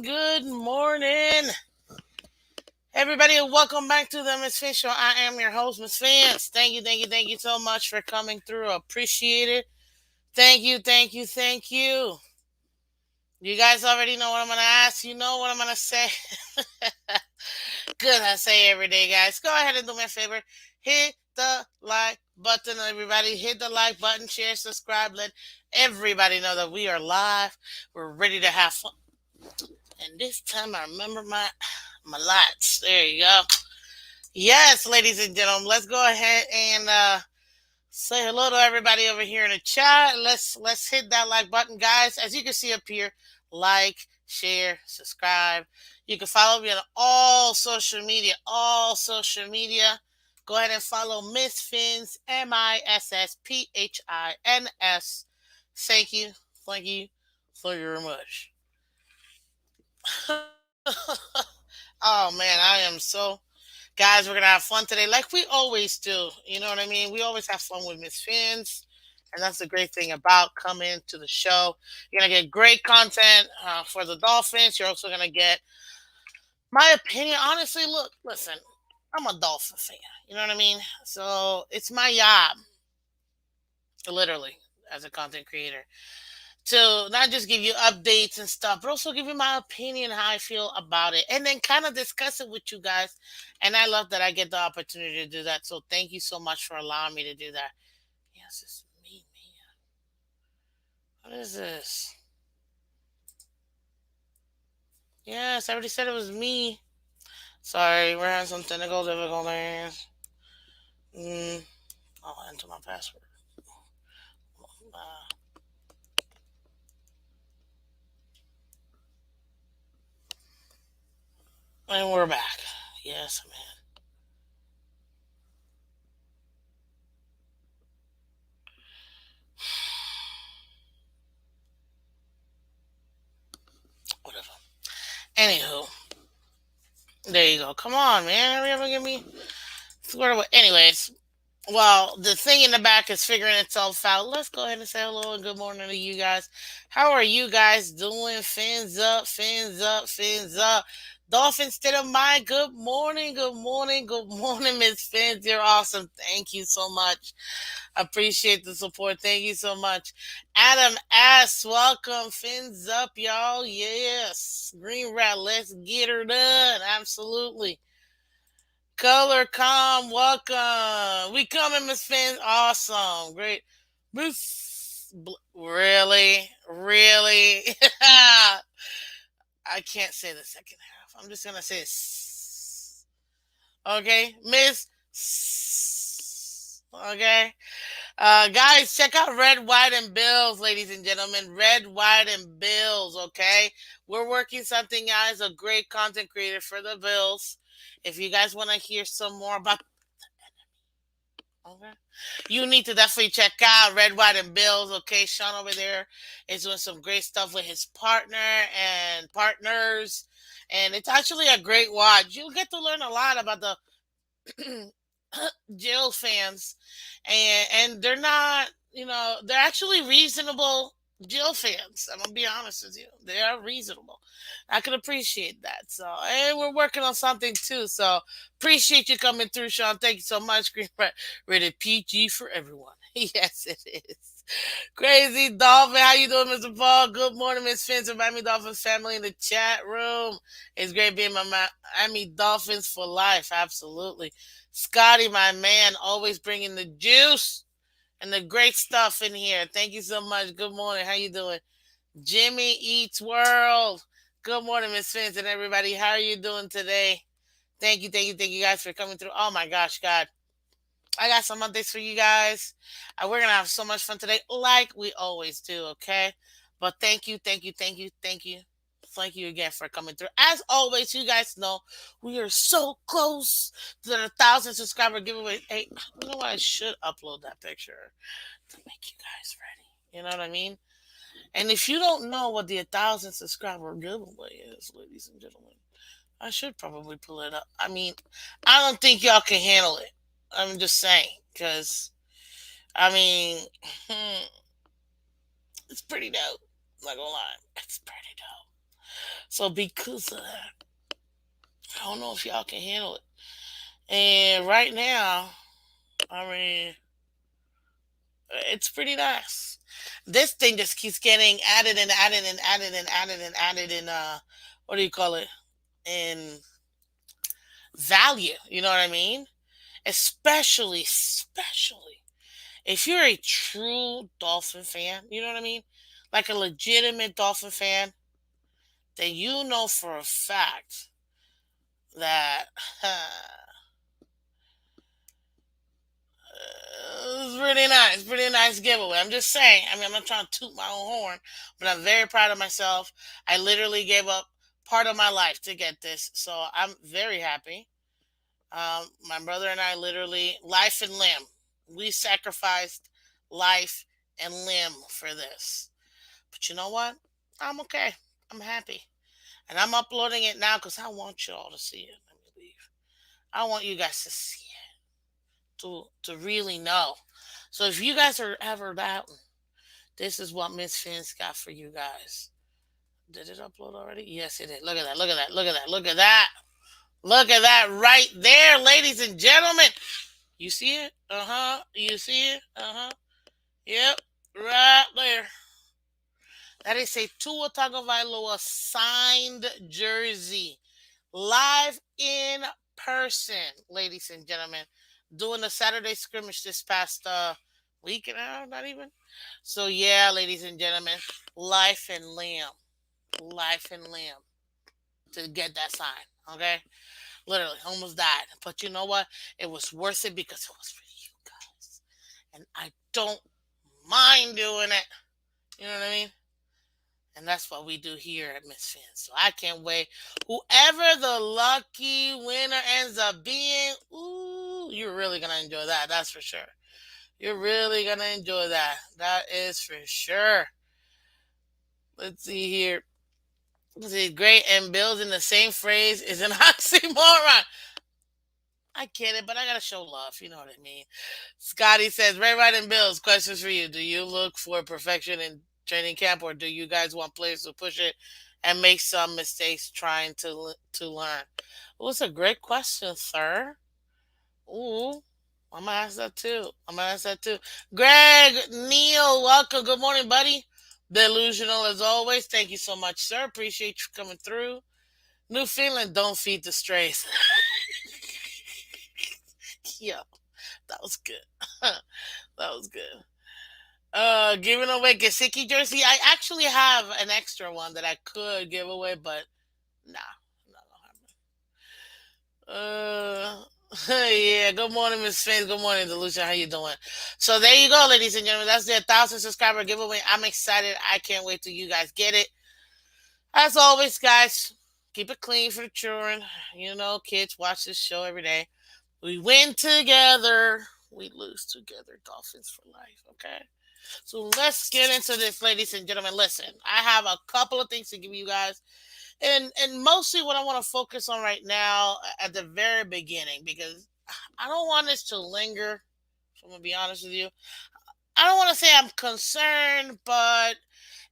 Good morning, everybody, and welcome back to the Miss Fin Show. I am your host, Miss Fins. Thank you so much for coming through. Appreciate it. Thank you. You guys already know what I'm gonna ask. You know what I'm gonna say. Good, I say every day, guys. Go ahead and do me a favor. Hit the like button, everybody. Hit the like button, share, subscribe. Let everybody know that we are live. We're ready to have fun. And this time I remember my lights. There you go. Yes, ladies and gentlemen, let's go ahead and say hello to everybody over here in the chat. Let's hit that like button, guys. As you can see up here, like, share, subscribe. You can follow me on all social media. All social media. Go ahead and follow Miss Phins, MISSPHINS. Thank you very much. Oh man, I am so guys, we're gonna have fun today, like we always do. You know what I mean? We always have fun with Miss Fins, and that's the great thing about coming to the show. You're gonna get great content for the Dolphins. You're also gonna get my opinion. Honestly, look, listen, I'm a Dolphin fan. You know what I mean? So it's my job, literally, as a content creator, to not just give you updates and stuff, but also give you my opinion, how I feel about it, and then kind of discuss it with you guys. And I love that I get the opportunity to do that. So thank you so much for allowing me to do that. Yes, it's me, man. What is this? Yes, I already said it was me. Sorry, we're having some technical difficulties. Mm, I'll enter my password. Uh, and we're back. Yes, man. Whatever. Anywho, there you go. Come on, man. Hurry up and give me squared away. Anyways, well, the thing in the back is figuring itself out. Let's go ahead and say hello and good morning to you guys. How are you guys doing? Fins up, fins up, fins up. Dolphins state of mind. Good morning, Miss Fins. You're awesome. Thank you so much. Appreciate the support. Thank you so much. Adam S. Welcome. Fins up, y'all. Yes. Green Rat. Let's get her done. Absolutely. Color Com, welcome. We coming, Miss Finn. Awesome. Great. Really? Really? I can't say the second half. I'm just going to say okay. Miss okay. Guys, check out Red, White, and Bills, ladies and gentlemen. Red, White, and Bills, okay? We're working something out as a great content creator for the Bills. If you guys want to hear some more about okay, you need to definitely check out Red, White, and Bills, okay? Sean over there is doing some great stuff with his partner and partners. And it's actually a great watch. You'll get to learn a lot about the Jill fans, and they're not, they're actually reasonable Jill fans. I'm gonna be honest with you, they are reasonable. I can appreciate that. So, and we're working on something too. So, appreciate you coming through, Sean. Thank you so much. Green rated PG for everyone. Yes, it is. Crazy Dolphin, how you doing, Mr. Paul? Good morning, Miss Fins and Miami Dolphins family in the chat room. It's great being my Miami Dolphins for life. Absolutely. Scotty, my man, always bringing the juice and the great stuff in here. Thank you so much. Good morning. How you doing? Jimmy Eats World. Good morning, Miss Fins and everybody. How are you doing today? Thank you guys for coming through. Oh my gosh, God. I got some updates for you guys. We're gonna have so much fun today, like we always do, okay? But thank you again for coming through. As always, you guys know we are so close to the 1,000 subscriber giveaway. Hey, you know what? I should upload that picture to make you guys ready. You know what I mean? And if you don't know what the 1,000 subscriber giveaway is, ladies and gentlemen, I should probably pull it up. I mean, I don't think y'all can handle it. I'm just saying, because I mean, it's pretty dope. Not gonna lie, it's pretty dope. So because of that, I don't know if y'all can handle it. And right now, I mean, it's pretty nice. This thing just keeps getting added and added and added and added and added in what do you call it? In value. You know what I mean? Especially if you're a true Dolphin fan, you know what I mean? Like a legitimate Dolphin fan, then you know for a fact that it was pretty nice, pretty nice giveaway. I'm just saying. I mean, I'm not trying to toot my own horn, but I'm very proud of myself. I literally gave up part of my life to get this, so I'm very happy. My brother and I literally life and limb. We sacrificed life and limb for this. But you know what? I'm okay. I'm happy. And I'm uploading it now because I want you all to see it. Let me leave. I want you guys to see it, to really know. So if you guys are ever doubting, this is what Miss Phins got for you guys. Did it upload already? Yes, it did. Look at that. Look at that. Look at that. Look at that. Look at that right there, ladies and gentlemen. You see it? Uh huh. You see it? Uh huh. Yep. Right there. That is a Tua Tagovailoa signed jersey, live in person, ladies and gentlemen, doing the Saturday scrimmage this past week and a half, not even. So yeah, ladies and gentlemen, life and limb, life and limb to get that sign. Okay, literally almost died, but you know what? It was worth it because it was for you guys, and I don't mind doing it. You know what I mean? And that's what we do here at Miss Finn. So I can't wait. Whoever the lucky winner ends up being, ooh, you're really going to enjoy that. That's for sure. You're really going to enjoy that. That is for sure. Let's see here. Let's see. Great and builds in the same phrase is an oxymoron. I get it, but I gotta show love. You know what I mean. Scotty says, Ray White and Bills, questions for you. Do you look for perfection in training camp, or do you guys want players to push it and make some mistakes trying to learn? Well, it's a great question, sir. Ooh, I'm gonna ask that too. I'm gonna ask that too. Greg Neal, welcome. Good morning, buddy. Delusional as always. Thank you so much, sir. Appreciate you coming through. Newfoundland, don't feed the strays. Yeah, that was good. That was good. Giving away Gasicki jersey. I actually have an extra one that I could give away, but nah, no. Yeah. Good morning, Miss Faith. Good morning, Delusion. How you doing? So there you go, ladies and gentlemen. That's their 1,000 subscriber giveaway. I'm excited. I can't wait till you guys get it. As always, guys, keep it clean for the children. You know, kids watch this show every day. We win together. We lose together. Dolphins for life. Okay. So let's get into this, ladies and gentlemen. Listen, I have a couple of things to give you guys, and mostly what I want to focus on right now at the very beginning, because I don't want this to linger. So I'm gonna be honest with you. I don't want to say I'm concerned, but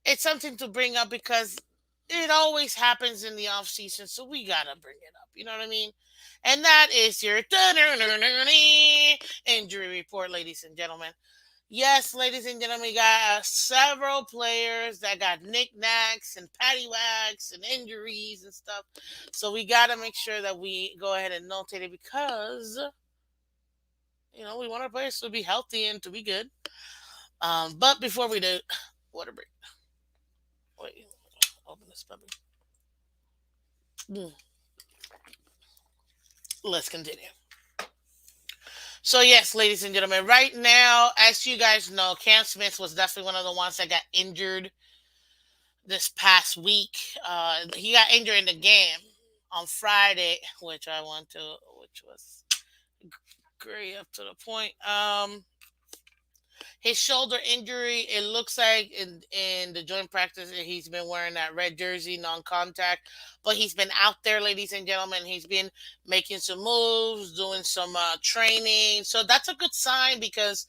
it's something to bring up because it always happens in the off season, so we gotta bring it up. You know what I mean? And that is your injury report, ladies and gentlemen. Yes, ladies and gentlemen, we got several players that got knickknacks and paddywhacks and injuries and stuff. So we got to make sure that we go ahead and notate it because, we want our players to be healthy and to be good. But before we do, water break. Wait, open this puppy. Let's continue. So yes, ladies and gentlemen, right now, as you guys know, Cam Smith was definitely one of the ones that got injured this past week. He got injured in the game on Friday, which was great up to the point. His shoulder injury, it looks like in the joint practice, he's been wearing that red jersey, non-contact, but he's been out there, ladies and gentlemen. He's been making some moves, doing some training. So that's a good sign because,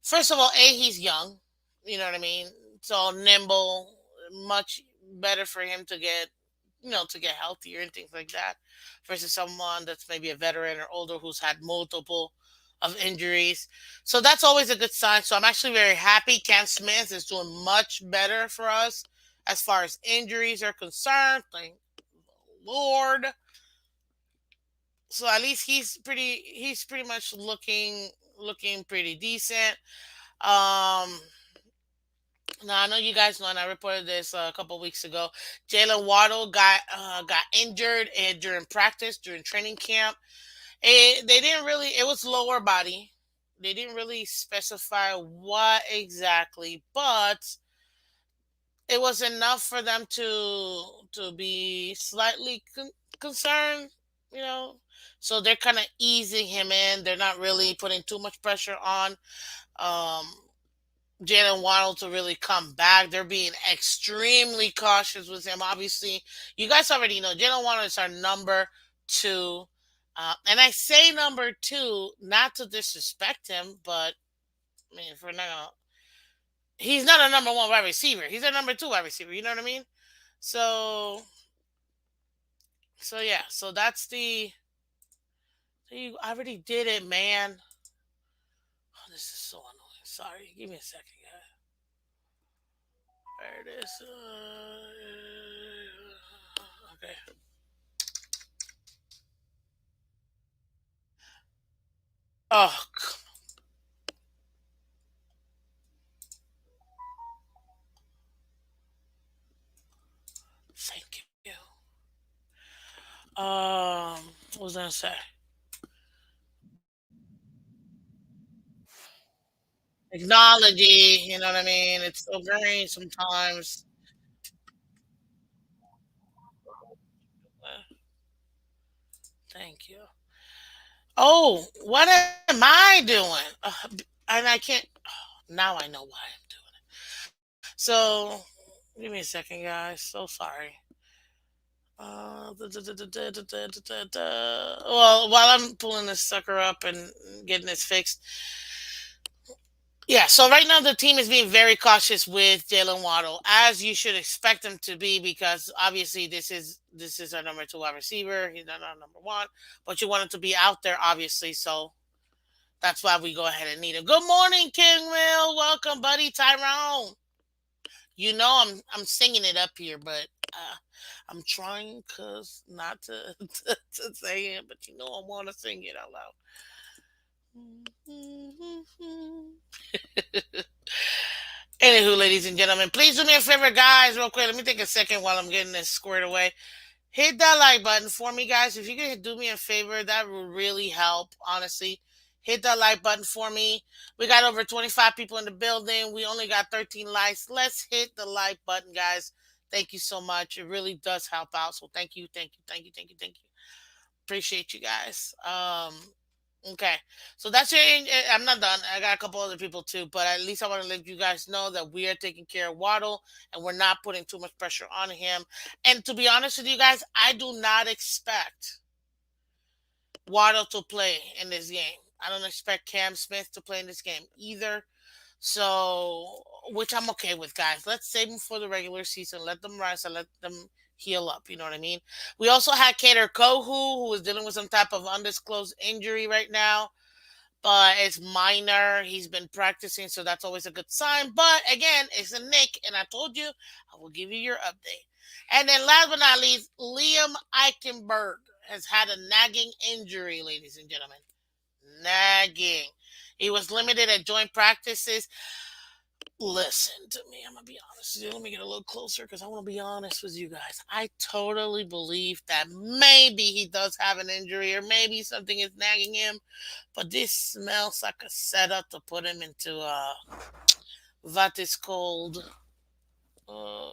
first of all, he's young. You know what I mean? So nimble, much better for him to get, to get healthier and things like that, versus someone that's maybe a veteran or older who's had multiple of injuries. So that's always a good sign. So I'm actually very happy. Cam Smith is doing much better for us as far as injuries are concerned. Thank Lord. So at least he's pretty much looking pretty decent. Um Now I know you guys know, and I reported this a couple weeks ago. Jalen Waddle got injured and during practice, during training camp. They didn't really. It was lower body. They didn't really specify what exactly, but it was enough for them to be slightly concerned. You know, so they're kind of easing him in. They're not really putting too much pressure on. Um, Jalen Waddle to really come back. They're being extremely cautious with him. Obviously, you guys already know Jalen Waddle is our number two. And I say number two not to disrespect him, but I mean, if we're not gonna, he's not a number one wide receiver. He's a number two wide receiver. You know what I mean? So, so yeah. So that's the. You already did it, man. Oh, this is so annoying. Sorry. Give me a second, guys. There it is. Okay. Oh, thank you. What was I gonna say? Technology, you know what I mean? It's so green sometimes. Uh, Thank you. Oh, what am I doing? And I can't. Now I know why I'm doing it. So, give me a second, guys. So sorry. Well, while I'm pulling this sucker up and getting this fixed, yeah, so right now the team is being very cautious with Jalen Waddle, as you should expect them to be, because obviously this is our number two wide receiver. He's not our number one, but you want him to be out there, obviously. So that's why we go ahead and need him. Good morning, King Will. Welcome, buddy. Tyrone. You know I'm singing it up here, but I'm trying cause not to, to say it, but you know I want to sing it out loud. Anywho, ladies and gentlemen, please do me a favor, guys, real quick. Let me take a second while I'm getting this squared away. Hit that like button for me, guys. If you can do me a favor, that would really help, honestly. Hit that like button for me. We got over 25 people in the building. We only got 13 likes. Let's hit the like button, guys. Thank you so much. It really does help out. So thank you, thank you, thank you, thank you, thank you. Appreciate you guys. Okay, so that's it. I'm not done. I got a couple other people too, but at least I want to let you guys know that we are taking care of Waddle and we're not putting too much pressure on him. And to be honest with you guys, I do not expect Waddle to play in this game. I don't expect Cam Smith to play in this game either. So, which I'm okay with, guys. Let's save them for the regular season. Let them rest and let them heal up. You know what I mean? We also had Kader Kohu, who is dealing with some type of undisclosed injury right now, but it's minor. He's been practicing, so that's always a good sign. But again, it's a Nick, and I told you I will give you your update. And then last but not least, Liam Eichenberg has had a nagging injury, ladies and gentlemen. Nagging. He was limited at joint practices. Listen to me. I'm gonna be honest with you. Let me get a little closer because I want to be honest with you guys. I totally believe that maybe he does have an injury or maybe something is nagging him, but this smells like a setup to put him into what is called uh,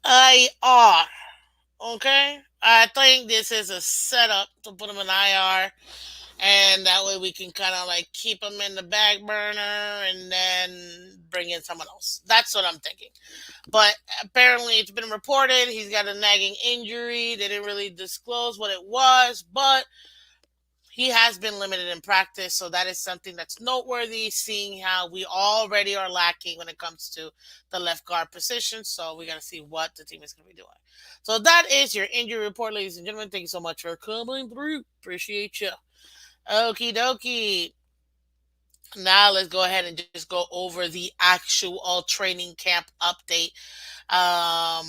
IR. Okay, I think this is a setup to put him in IR, and that way we can kind of like keep him in the back burner and then bring in someone else. That's what I'm thinking. But apparently, it's been reported he's got a nagging injury. They didn't really disclose what it was, but He has been limited in practice, so that is something that's noteworthy, seeing how we already are lacking when it comes to the left guard position. So we got to see what the team is going to be doing. So that is your injury report, ladies and gentlemen. Thank you so much for coming through. Appreciate you. Okie dokie. Now let's go ahead and just go over the actual training camp update.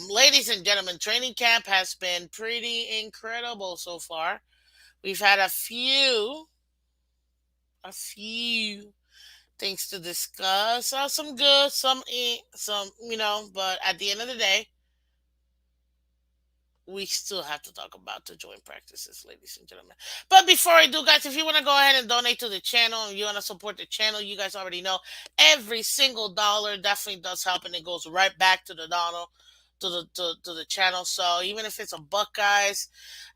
Ladies and gentlemen, training camp has been pretty incredible so far. We've had a few things to discuss. Some good, some ain't, some, but at the end of the day, we still have to talk about the joint practices, ladies and gentlemen. But before I do, guys, if you want to go ahead and donate to the channel and you want to support the channel, you guys already know every single dollar definitely does help, and it goes right back to the dollar. To the channel. So even if it's a buck, guys,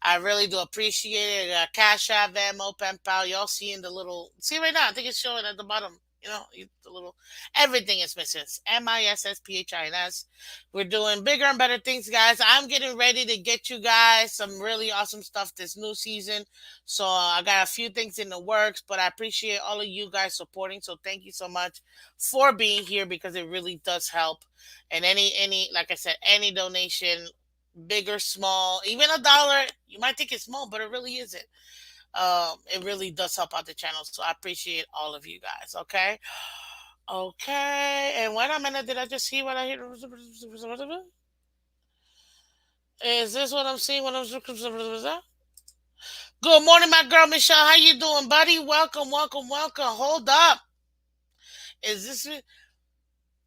I really do appreciate it. Cash App, Venmo, PayPal, y'all seeing the little, see right now, I think it's showing at the bottom. The little, everything is missing. It's MISSPHINS. We're doing bigger and better things, guys. I'm getting ready to get you guys some really awesome stuff this new season. So I got a few things in the works, but I appreciate all of you guys supporting. So thank you so much for being here, because it really does help. And any like I said, any donation, big or small, even a dollar, you might think it's small, but it really isn't. It really does help out the channel. So I appreciate all of you guys. Okay. Okay, and wait a minute, did I just see what I hear? Is this what I'm seeing when I'm good morning, my girl Michelle. How you doing, buddy? Welcome, welcome, welcome. Hold up. Is this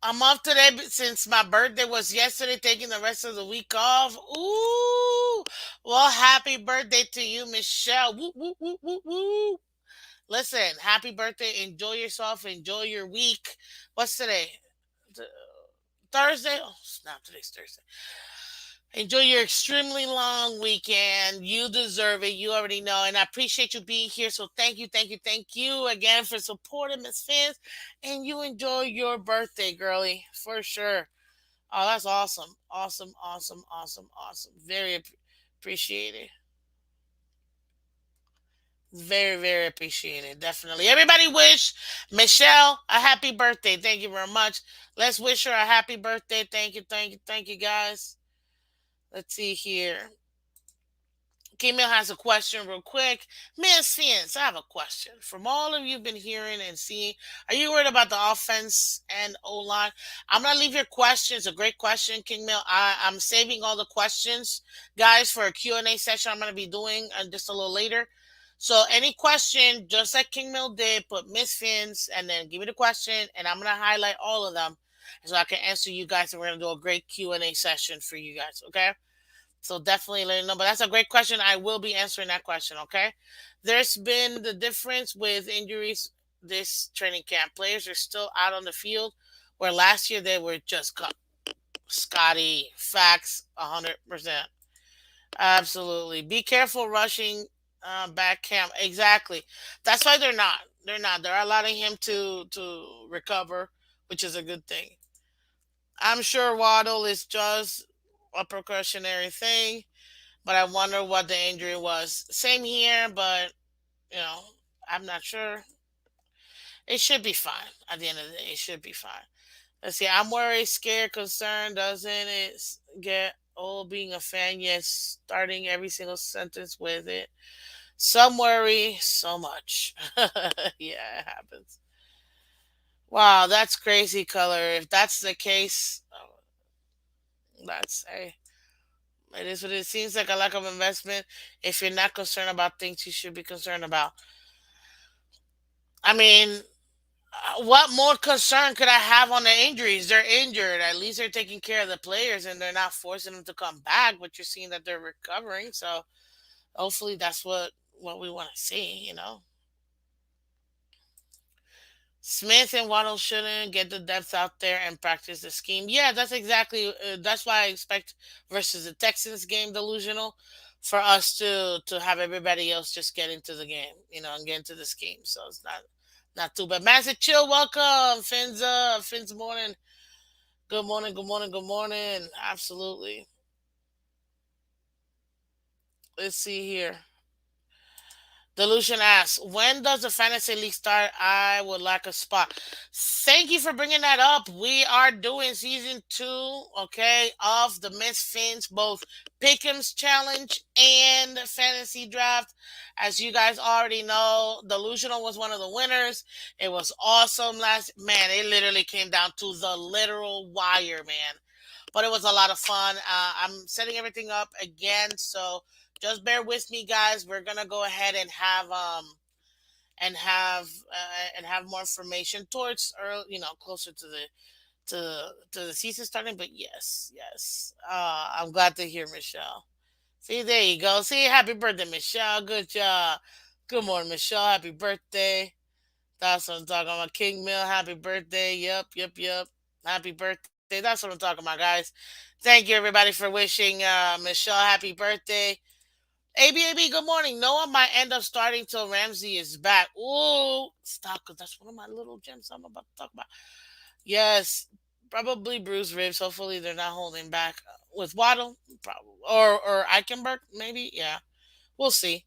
I'm off today since my birthday was yesterday, taking the rest of the week off. Ooh. Well, happy birthday to you, Michelle. Woo, woo, woo, woo, woo. Listen, happy birthday. Enjoy yourself. Enjoy your week. What's today? Thursday? Oh, snap. Today's Thursday. Enjoy your extremely long weekend. You deserve it. You already know. And I appreciate you being here. So thank you, thank you, thank you again for supporting Miss Phins. And you enjoy your birthday, girlie, for sure. Oh, that's awesome. Awesome, awesome, awesome, awesome. Very appreciated. Very, very appreciated. Definitely. Everybody wish Michelle a happy birthday. Thank you very much. Let's wish her a happy birthday. Thank you, thank you, thank you, guys. Let's see here. Camille has a question real quick. Miss Fiends, I have a question. From all of you been hearing and seeing, are you worried about the offense and O-line? I'm going to leave your question. It's a great question, King Mill. I'm saving all the questions, guys, for a Q&A session I'm going to be doing just a little later. So any question, just like King Mill did, put Miss Fins and then give me the question, and I'm going to highlight all of them so I can answer you guys, and we're going to do a great Q&A session for you guys, okay? So definitely let me know. But that's a great question. I will be answering that question. Okay. There's been the difference with injuries this training camp. Players are still out on the field, where last year they were just got Scotty facts 100%. Absolutely. Be careful rushing back camp. Exactly. That's why they're not. They're not. They're allowing him to recover, which is a good thing. I'm sure Waddle is just a precautionary thing, but I wonder what the injury was. Same here, but you know, I'm not sure. It should be fine. At the end of the day, it should be fine. Let's see. I'm worried, scared, concerned. Doesn't it get old being a fan? Yes, starting every single sentence with it. Some worry so much. Yeah, it happens. Wow, that's crazy, color. If that's the case, that's a. It is what it seems like, a lack of investment. If you're not concerned about things you should be concerned about. I mean, what more concern could I have on the injuries? They're injured. At least they're taking care of the players and they're not forcing them to come back. But you're seeing that they're recovering. So hopefully that's what we want to see. Smith and Waddle shouldn't get the depth out there and practice the scheme. Yeah, that's exactly. That's why I expect versus the Texans game delusional for us to have everybody else just get into the game, and get into the scheme. So it's not too bad. Massive chill, welcome, Fins. Fins morning. Good morning. Good morning. Good morning. Absolutely. Let's see here. Delusion asks, when does the fantasy league start? I would like a spot. Thank you for bringing that up. We are doing season two, okay, of the Miss Fins, both Pick'ems Challenge and Fantasy Draft. As you guys already know, Delusional was one of the winners. It was awesome last, man, it literally came down to the literal wire, man. But it was a lot of fun. I'm setting everything up again, so just bear with me, guys. We're gonna go ahead and have and have more information towards early, closer to the season starting. But yes, yes, I'm glad to hear Michelle. See, there you go. See, happy birthday, Michelle. Good job. Good morning, Michelle. Happy birthday. That's what I'm talking about. King Mill, happy birthday. Yep, yep, yep. Happy birthday. That's what I'm talking about, guys. Thank you, everybody, for wishing Michelle happy birthday. ABAB, good morning. Noah might end up starting till Ramsey is back. Ooh, stop, because that's one of my little gems I'm about to talk about. Yes, probably bruised ribs. Hopefully, they're not holding back with Waddle, probably, or Eichenberg, maybe. Yeah, we'll see.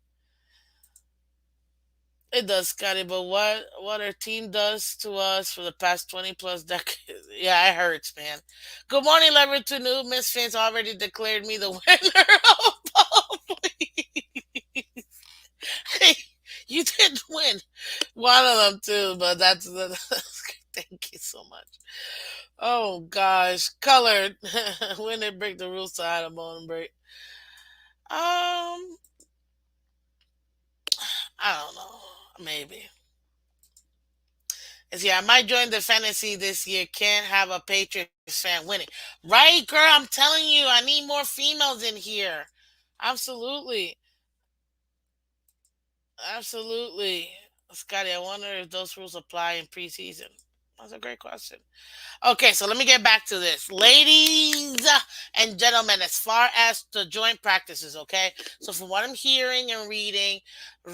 It does, Scotty, but what our team does to us for the past 20 plus decades, yeah, it hurts, man. Good morning, Lever to New. Miss Fins already declared me the winner of Ball. Hey, you did win one of them too, but that's the. Thank you so much. Oh gosh, colored. When they break the rules to Adam on break. Um, I don't know. Maybe. Yeah, I might join the fantasy this year. Can't have a Patriots fan winning. Right, girl? I'm telling you, I need more females in here. Absolutely. Absolutely. Scotty, I wonder if those rules apply in preseason. That's a great question. Okay, so let me get back to this. Ladies and gentlemen, as far as the joint practices, okay? So, from what I'm hearing and reading,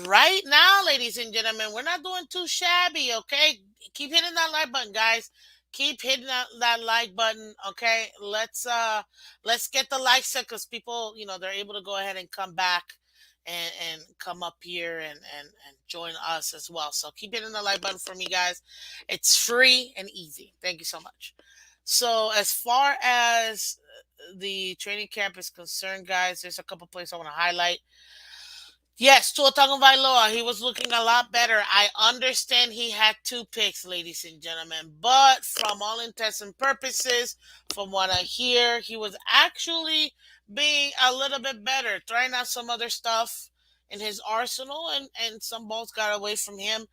right now, ladies and gentlemen, we're not doing too shabby, okay? Keep hitting that like button, guys. Keep hitting that like button, okay? Let's get the likes up because people, they're able to go ahead and come back and come up here and join us as well. So keep hitting the like button for me, guys. It's free and easy. Thank you so much. So as far as the training camp is concerned, guys, there's a couple places I want to highlight. Yes, Tua Tagovailoa, he was looking a lot better. I understand he had two picks, ladies and gentlemen, but from all intents and purposes, from what I hear, he was actually being a little bit better, trying out some other stuff in his arsenal, and some balls got away from him.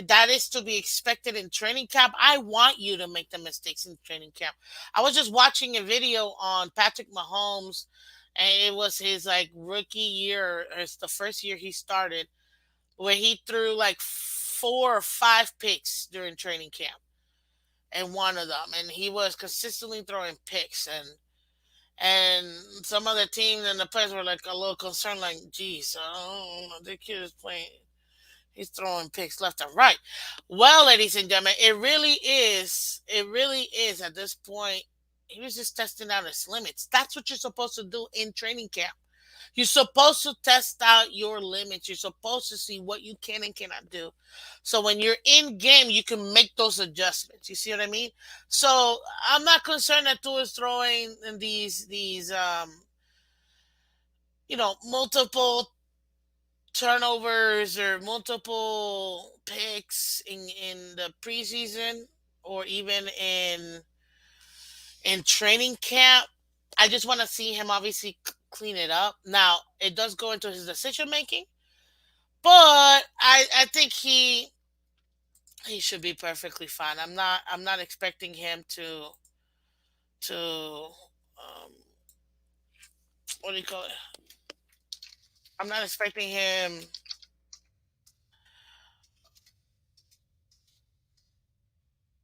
That is to be expected in training camp. I want you to make the mistakes in training camp. I was just watching a video on Patrick Mahomes, and it was his like rookie year, or it's the first year he started, where he threw like 4 or 5 picks during training camp, and one of them, and he was consistently throwing picks, and some other teams and the players were like a little concerned, like, geez, I don't know, the kid is playing. He's throwing picks left and right. Well, ladies and gentlemen, it really is. It really is at this point. He was just testing out his limits. That's what you're supposed to do in training camp. You're supposed to test out your limits. You're supposed to see what you can and cannot do. So when you're in game, you can make those adjustments. You see what I mean? So I'm not concerned that Tua is throwing in these multiple turnovers or multiple picks in the preseason or even in training camp. I just want to see him obviously clean it up. Now, it does go into his decision making, but I think he should be perfectly fine. I'm not expecting him to what do you call it? I'm not expecting him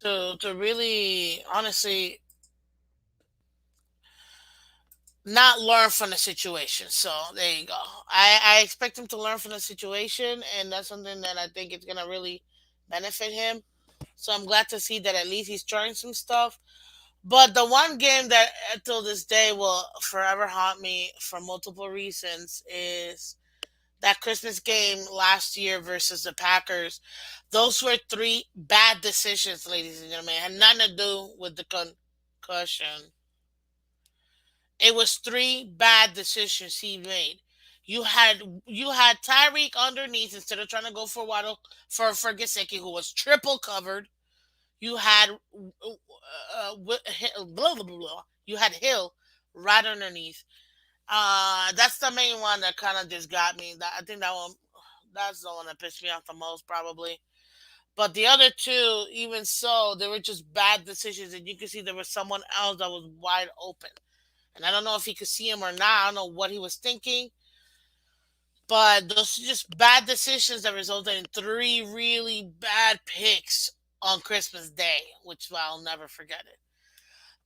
to really honestly not learn from the situation. So there you go. I expect him to learn from the situation, and that's something that I think is gonna really benefit him. So I'm glad to see that at least he's trying some stuff. But the one game that till this day will forever haunt me for multiple reasons is that Christmas game last year versus the Packers, those were three bad decisions, ladies and gentlemen. It had nothing to do with the concussion. It was three bad decisions he made. You had Tyreek underneath instead of trying to go for Waddle for Gesicki, who was triple covered. You had blah, blah, blah, blah. You had Hill right underneath. That's the main one that kind of just got me. I think that's the one that pissed me off the most, probably. But the other two, even so, they were just bad decisions, and you could see there was someone else that was wide open. And I don't know if he could see him or not. I don't know what he was thinking. But those are just bad decisions that resulted in three really bad picks on Christmas Day, which I'll never forget it.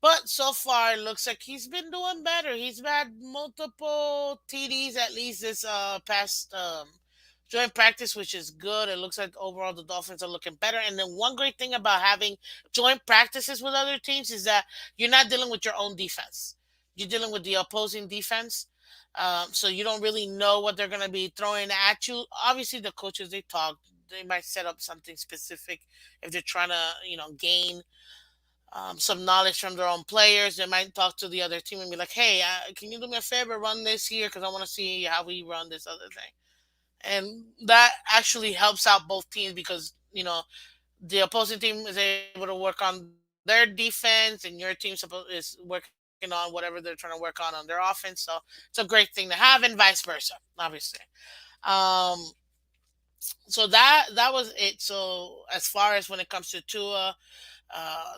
But so far, it looks like he's been doing better. He's had multiple TDs at least this past joint practice, which is good. It looks like overall the Dolphins are looking better. And then one great thing about having joint practices with other teams is that you're not dealing with your own defense. You're dealing with the opposing defense. So you don't really know what they're going to be throwing at you. Obviously, the coaches, they talk. They might set up something specific if they're trying to, gain some knowledge from their own players. They might talk to the other team and be like, "Hey, can you do me a favor, run this here because I want to see how we run this other thing." And that actually helps out both teams because the opposing team is able to work on their defense, and your team is working on whatever they're trying to work on their offense. So it's a great thing to have, and vice versa, obviously. Um, so that was it. So as far as when it comes to Tua,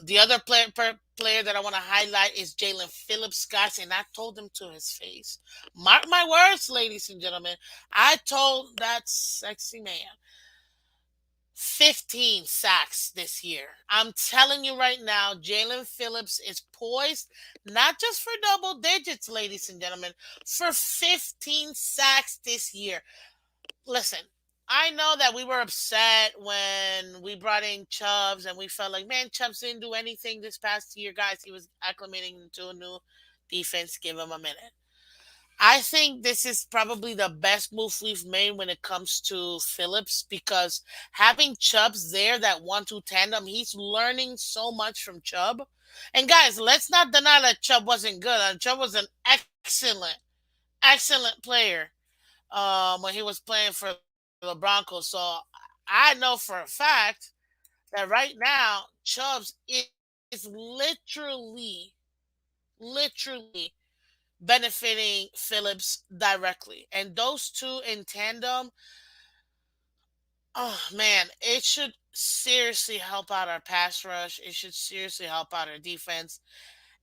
the other player that I want to highlight is Jalen Phillips, guys, and I told him to his face. Mark my words, ladies and gentlemen. I told that sexy man 15 sacks this year. I'm telling you right now, Jalen Phillips is poised not just for double digits, ladies and gentlemen, for 15 sacks this year. Listen, I know that we were upset when we brought in Chubbs and we felt like, man, Chubbs didn't do anything this past year, guys. He was acclimating to a new defense. Give him a minute. I think this is probably the best move we've made when it comes to Phillips because having Chubbs there, that 1-2 tandem, he's learning so much from Chubb. And guys, let's not deny that Chubb wasn't good. Chubb was an excellent player when he was playing for the Broncos. So I know for a fact that right now Chubbs is literally benefiting Phillips directly. And those two in tandem, oh man, it should seriously help out our pass rush. It should seriously help out our defense.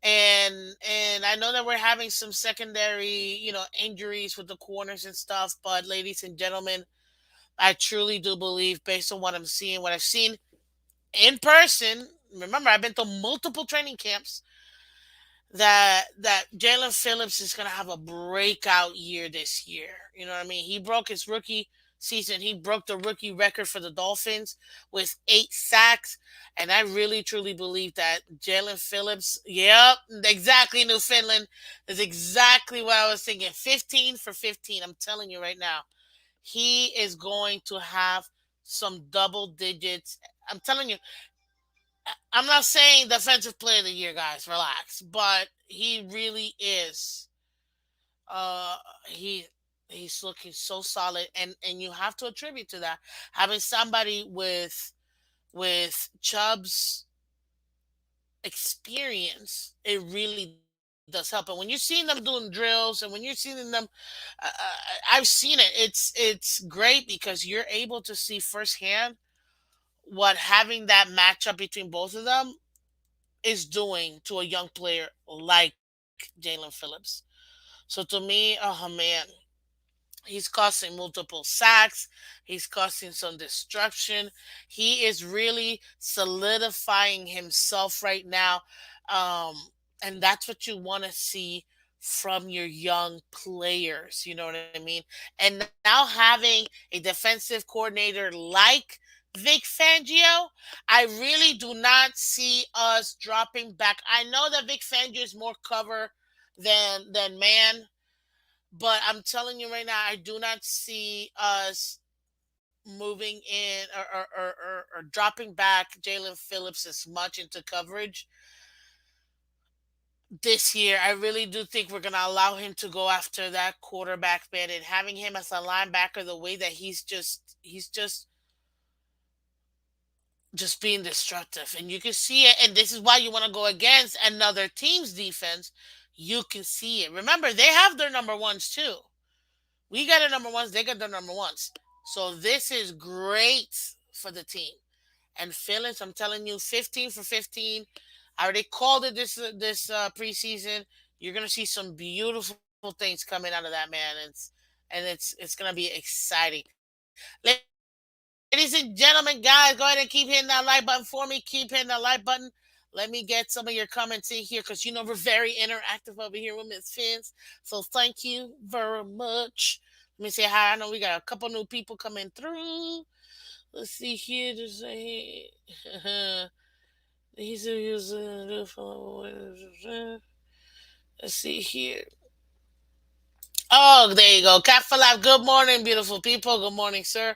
And I know that we're having some secondary, injuries with the corners and stuff, but ladies and gentlemen, I truly do believe based on what I've seen in person, remember I've been to multiple training camps that Jalen Phillips is going to have a breakout year this year. You know what I mean? He broke his rookie season. He broke the rookie record for the Dolphins with 8 sacks. And I really truly believe that Jalen Phillips, yep, exactly, Newfoundland, is exactly what I was thinking. 15 for 15. I'm telling you right now, he is going to have some double digits. I'm telling you, I'm not saying defensive player of the year, guys. Relax, but he really is. Uh, he he's looking so solid, and you have to attribute to that having somebody with Chubb's experience. It really does help, and when you're seeing them doing drills, and when you're seeing them, I've seen it. It's great because you're able to see firsthand what having that matchup between both of them is doing to a young player like Jalen Phillips. So to me, oh man, he's causing multiple sacks. He's causing some destruction. He is really solidifying himself right now. Um, and that's what you want to see from your young players. You know what I mean? And now having a defensive coordinator like Vic Fangio, I really do not see us dropping back. I know that Vic Fangio is more cover than man, But I'm telling you right now, I do not see us moving in or dropping back Jalen Phillips as much into coverage this year. I really do think we're going to allow him to go after that quarterback bit, and having him as a linebacker the way that he's just being destructive, and you can see it. And this is why you want to go against another team's defense. You can see it. Remember, they have their number ones too. We got our number ones, they got their number ones. So this is great for the team. And Phillips, I'm telling you, 15 for 15. I already called it this preseason. You're gonna see some beautiful things coming out of that man. It's gonna be exciting. Ladies and gentlemen, guys, go ahead and keep hitting that like button for me. Keep hitting that like button. Let me get some of your comments in here because you know we're very interactive over here with Miss Phins. So thank you very much. Let me say hi. I know we got a couple new people coming through. Let's see here. He's using. Let's see here. Oh, there you go. Cat for life. Good morning, beautiful people. Good morning, sir.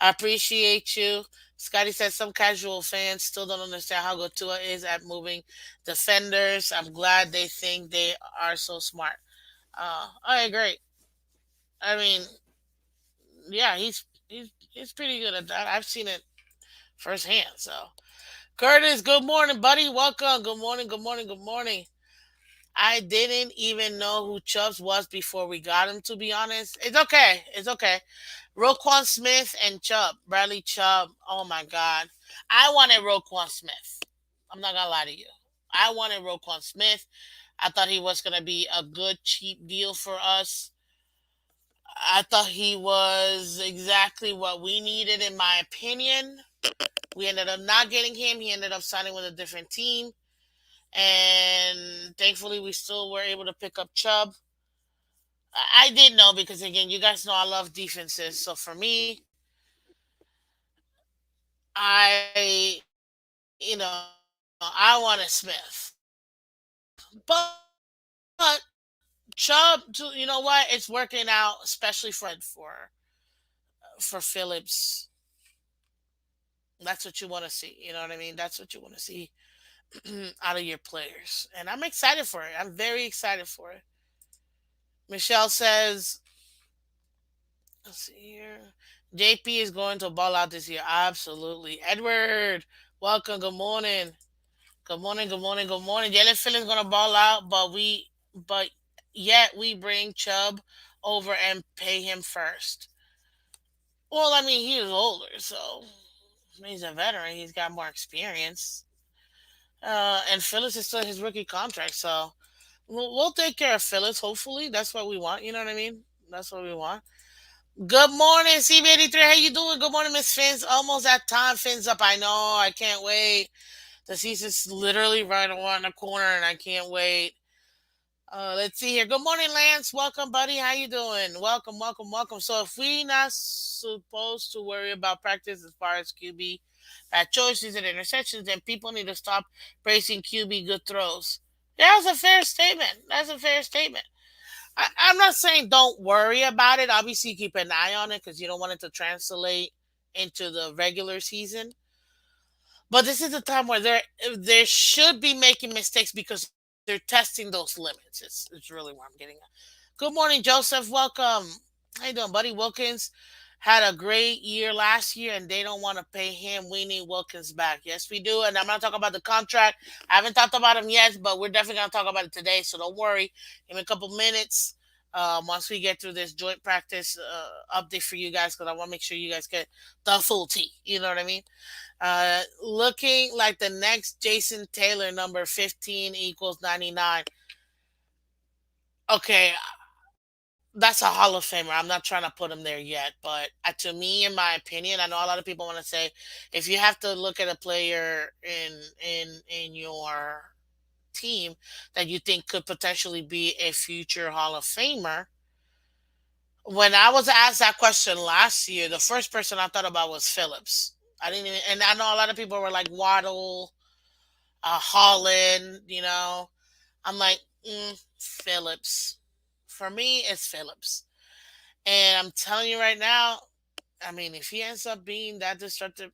I appreciate you. Scotty said some casual fans still don't understand how good Tua is at moving defenders. I'm glad they think they are so smart. I agree. I mean, yeah, he's pretty good at that. I've seen it firsthand. So, Curtis, good morning, buddy. Welcome. Good morning. Good morning. Good morning. I didn't even know who Chubbs was before we got him. To be honest, it's okay. It's okay. Roquan Smith and Chubb, Bradley Chubb. Oh my God, I wanted Roquan Smith. I'm not gonna lie to you. I wanted Roquan Smith. I thought he was gonna be a good cheap deal for us. I thought he was exactly what we needed, in my opinion. We ended up not getting him. He ended up signing with a different team, and thankfully, we still were able to pick up Chubb. I did know because again, you guys know I love defenses. So for me, I wanted Smith, but Chubb. You know what? It's working out, especially for us. Like I said, for Phillips, that's what you want to see. You know what I mean? That's what you want to see out of your players, and I'm excited for it. I'm very excited for it. Michelle says, let's see here. JP is going to ball out this year. Absolutely. Edward, welcome. Good morning. Good morning. Good morning. Good morning. Jalen Phillips gonna ball out, but yet we bring Chubb over and pay him first. Well, I mean, he is older, so he's a veteran. He's got more experience. And Phillips is still his rookie contract, so we'll take care of Phillips. Hopefully, that's what we want. You know what I mean? That's what we want. Good morning, CB83. How you doing? Good morning, Miss Fins. Almost that time. Fins up. I know. I can't wait. The season's literally right around the corner, and I can't wait. Let's see here. Good morning, Lance. Welcome, buddy. How you doing? Welcome, welcome, welcome. So, if we not supposed to worry about practice as far as QB bad choices and interceptions, then people need to stop praising QB good throws. Yeah, that's a fair statement. That's a fair statement. I'm not saying don't worry about it. Obviously, keep an eye on it because you don't want it to translate into the regular season. But this is the time where they should be making mistakes because they're testing those limits. It's really where I'm getting at. Good morning, Joseph. Welcome. How you doing, buddy? Wilkins had a great year last year, and they don't want to pay him. We need Wilkins back. Yes, we do. And I'm not talking about the contract. I haven't talked about him yet, but we're definitely gonna talk about it today. So don't worry. In a couple minutes, once we get through this joint practice update for you guys, because I want to make sure you guys get the full tea. You know what I mean? Looking like the next Jason Taylor, number 15 equals 99. Okay, that's a Hall of Famer. I'm not trying to put him there yet, but to me, in my opinion, I know a lot of people want to say if you have to look at a player in your team that you think could potentially be a future Hall of Famer. When I was asked that question last year, the first person I thought about was Phillips. I didn't even, and I know a lot of people were like Waddle, Holland. I'm like Phillips. For me, it's Phillips. And I'm telling you right now, I mean, if he ends up being that destructive,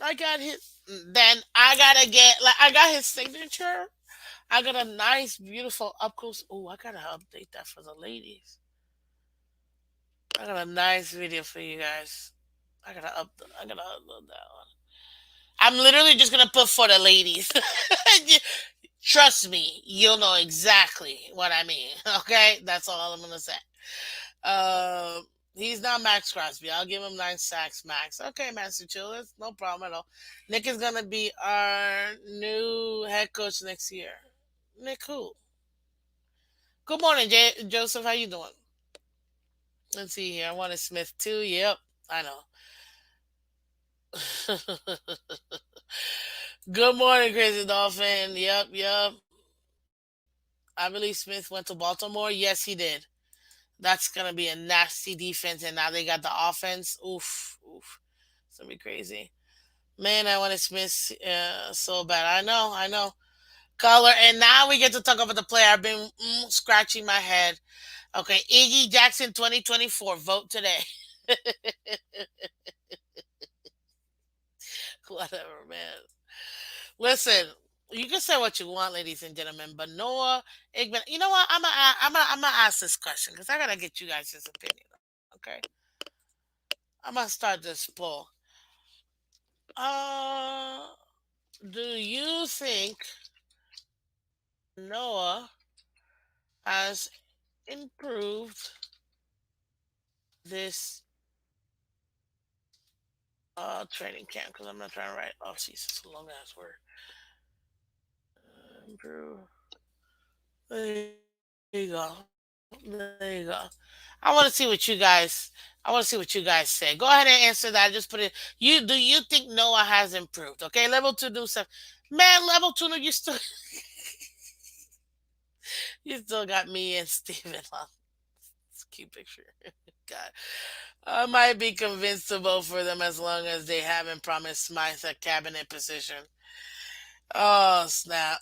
I got his. Then I gotta get like I got his signature. I got a nice, beautiful up close. Oh, I gotta update that for the ladies. I got a nice video for you guys. I gotta up. I gotta upload that one. I'm literally just gonna put for the ladies. Trust me, you'll know exactly what I mean. Okay, that's all I'm gonna say. He's not Max Crosby. I'll give him 9 sacks max. Okay, Master Chill, that's no problem at all. Nick is gonna be our new head coach next year. Nick who? Good morning, Joseph. How you doing? Let's see here. I wanted Smith too. Yep, I know. Good morning, Crazy Dolphin. Yep, yep. I believe Smith went to Baltimore. Yes, he did. That's gonna be a nasty defense, and now they got the offense. Oof, oof. It's gonna be crazy. Man, I wanted Smith so bad. I know, I know. Color, and now we get to talk about the player. I've been scratching my head. Okay, Iggy Jackson 2024. Vote today. Whatever, man. Listen, you can say what you want, ladies and gentlemen, but Noah Igman. You know what? I'm gonna ask this question because I gotta get you guys' opinion. Okay, I'm gonna start this poll. Uh, do you think Noah has improved this training camp? Because I'm not trying to write off season. It's a long ass word. Improve. There you go. There you go. I want to see what you guys. I want to see what you guys say. Go ahead and answer that. Just put it. You do you think Noah has improved? Okay, level two do stuff. Man, level two, no, you still you still got me and Steven on. It's a cute picture. God, I might be convinced to vote for them as long as they haven't promised Smythe a cabinet position. Oh snap!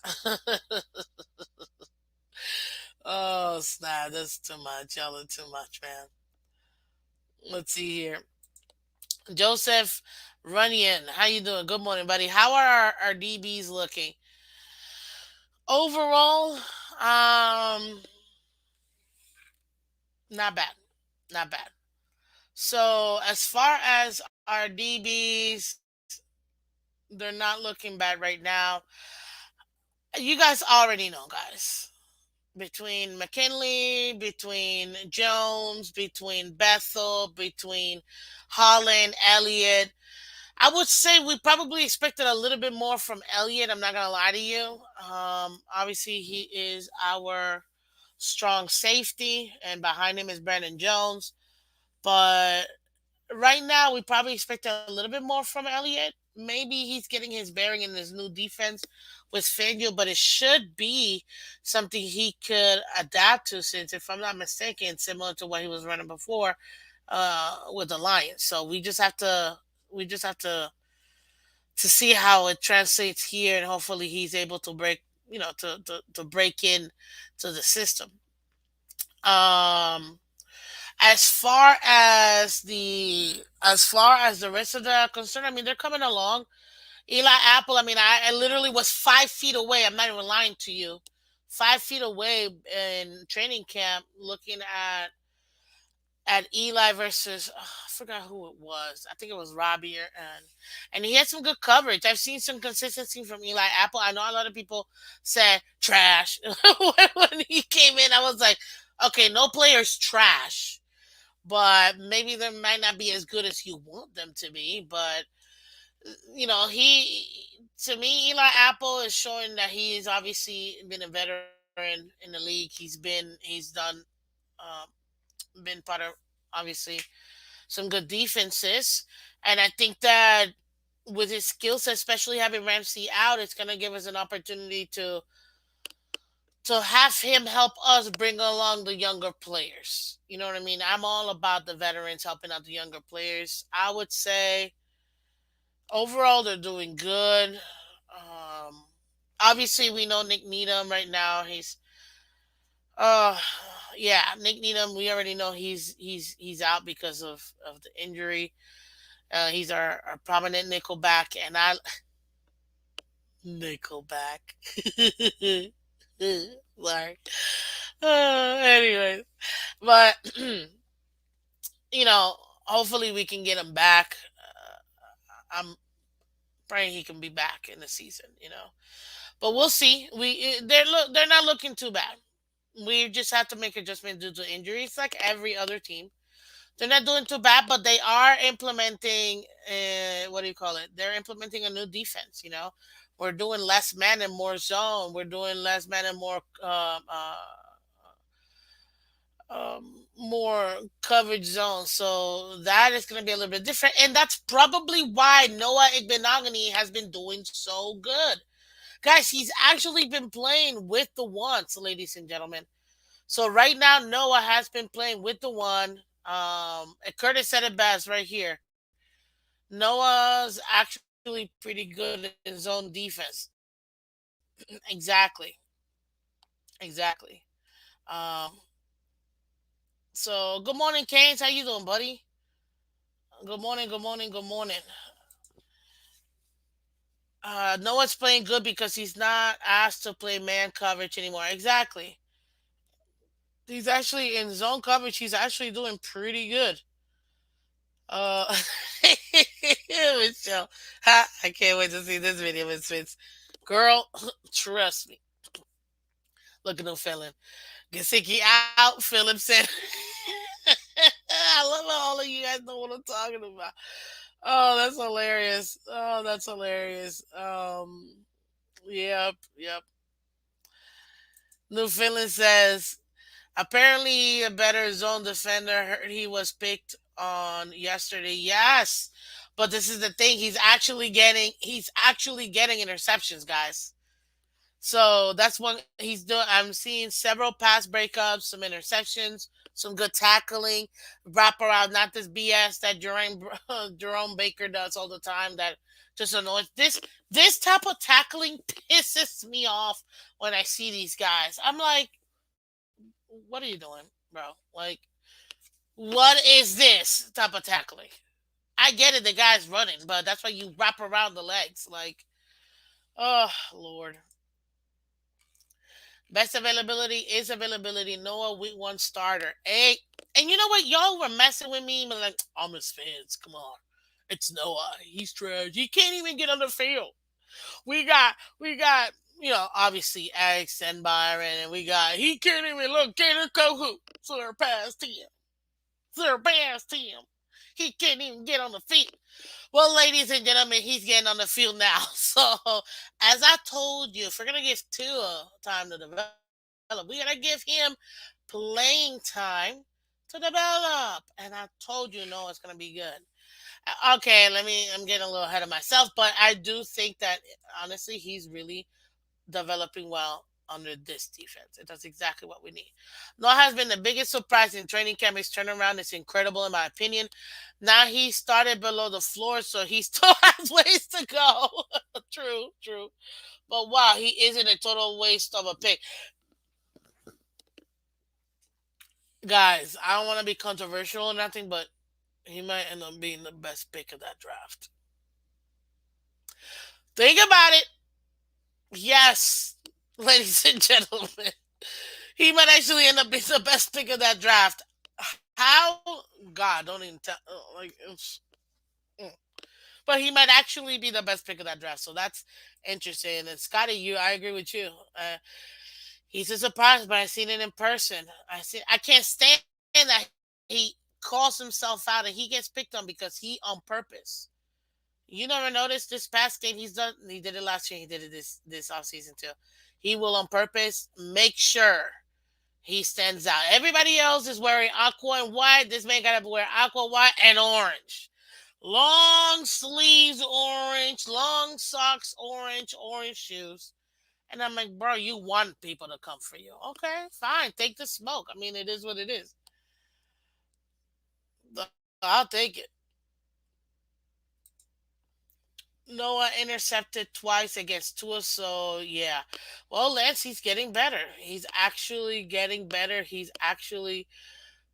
Oh snap! That's too much. Y'all are too much, man. Let's see here. Joseph Runyon, how you doing? Good morning, buddy. How are our DBs looking? Overall, not bad. Not bad. So as far as our DBs, they're not looking bad right now. You guys already know, guys. Between McKinley, between Jones, between Bethel, between Holland, Elliott, I would say we probably expected a little bit more from Elliott. I'm not gonna lie to you. Obviously, he is our strong safety, and behind him is Brandon Jones. But right now, we probably expect a little bit more from Elliott. Maybe he's getting his bearing in his new defense with Fangio, but it should be something he could adapt to. Since, if I'm not mistaken, similar to what he was running before with the Lions. So we just have to see how it translates here, and hopefully he's able to break, to break in to the system. Um, as far as the rest of the concern, I mean, they're coming along. Eli Apple, I mean, I literally was 5 feet away. I'm not even lying to you. 5 feet away in training camp, looking at Eli versus I forgot who it was. I think it was Robbie, and he had some good coverage. I've seen some consistency from Eli Apple. I know a lot of people said trash when he came in. I was like, okay, no player's trash, but maybe they might not be as good as you want them to be. But he to me, Eli Apple is showing that he's obviously been a veteran in the league. Been part of, obviously, some good defenses. And I think that with his skills, especially having Ramsey out, it's going to give us an opportunity to have him help us bring along the younger players. You know what I mean? I'm all about the veterans helping out the younger players. I would say overall they're doing good. Um, Obviously, we know Nick Needham right now. Uh, yeah, Nick Needham. We already know he's out because of the injury. He's our prominent nickelback, and I nickelback. Sorry. Anyways, but hopefully we can get him back. I'm praying he can be back in the season. But we'll see. They're not looking too bad. We just have to make adjustments due to injuries, like every other team. They're not doing too bad, but they are implementing. What do you call it? They're implementing a new defense. We're doing less man and more zone. We're doing less man and more coverage zone. So that is going to be a little bit different, and that's probably why Noah Igbenogany has been doing so good. Guys, he's actually been playing with the ones, ladies and gentlemen. So right now, Noah has been playing with the one. And Curtis said it best right here. Noah's actually pretty good in zone defense. Exactly, exactly. Um, so good morning, Canes. How you doing, buddy? Good morning, good morning, good morning. Noah's playing good because he's not asked to play man coverage anymore. Exactly. He's actually in zone coverage. He's actually doing pretty good. Uh, Michelle, I can't wait to see this video, Miss Fitz. Girl, trust me. Look at him feeling. Gasicki out, Philip said. I love how all of you guys know what I'm talking about. Oh, that's hilarious. Oh, that's hilarious. Yep, yep. Newfoundland says apparently a better zone defender. Heard he was picked on yesterday. Yes, but this is the thing. He's actually getting interceptions, guys. So that's what he's doing. I'm seeing several pass breakups, some interceptions, some good tackling, wrap around, not this BS that Jerome Baker does all the time. That just annoys this type of tackling pisses me off when I see these guys. I'm like, what are you doing, bro? Like, what is this type of tackling? I get it, the guy's running, but that's why you wrap around the legs. Like, oh Lord. Best availability is availability. Noah week one starter. Hey, and you know what? Y'all were messing with me, but like, I'm his fans. Come on. It's Noah. He's trash. He can't even get on the field. We got, obviously Alex and Byron, and he can't even look, can't Kohu. Surpassed him. Surpassed him. He can't even get on the field. Well, ladies and gentlemen, he's getting on the field now. So, as I told you, if we're gonna give Tua time to develop, we gotta give him playing time to develop. And I told you, no, it's gonna be good. Okay, I'm getting a little ahead of myself, but I do think that honestly, he's really developing well under this defense. It does exactly what we need. Noah has been the biggest surprise in training camp. His turnaround is incredible, in my opinion. Now he started below the floor, so he still has ways to go. True, true. But wow, he isn't a total waste of a pick. Guys, I don't want to be controversial or nothing, but he might end up being the best pick of that draft. Think about it. Yes, ladies and gentlemen. He might actually end up being the best pick of that draft. How? God, don't even tell. Mm. But he might actually be the best pick of that draft. So that's interesting. And Scotty, I agree with you. He's a surprise, but I seen it in person. I can't stand that he calls himself out and he gets picked on because he on purpose. You never noticed this past game he did it last year, he did it this off season too. He will on purpose make sure he stands out. Everybody else is wearing aqua and white. This man got to wear aqua, white, and orange. Long sleeves orange, long socks orange, orange shoes. And I'm like, bro, you want people to come for you. Okay, fine. Take the smoke. I mean, it is what it is. I'll take it. Noah intercepted twice against Tua, so yeah. Well, Lance, he's getting better. He's actually getting better. He's actually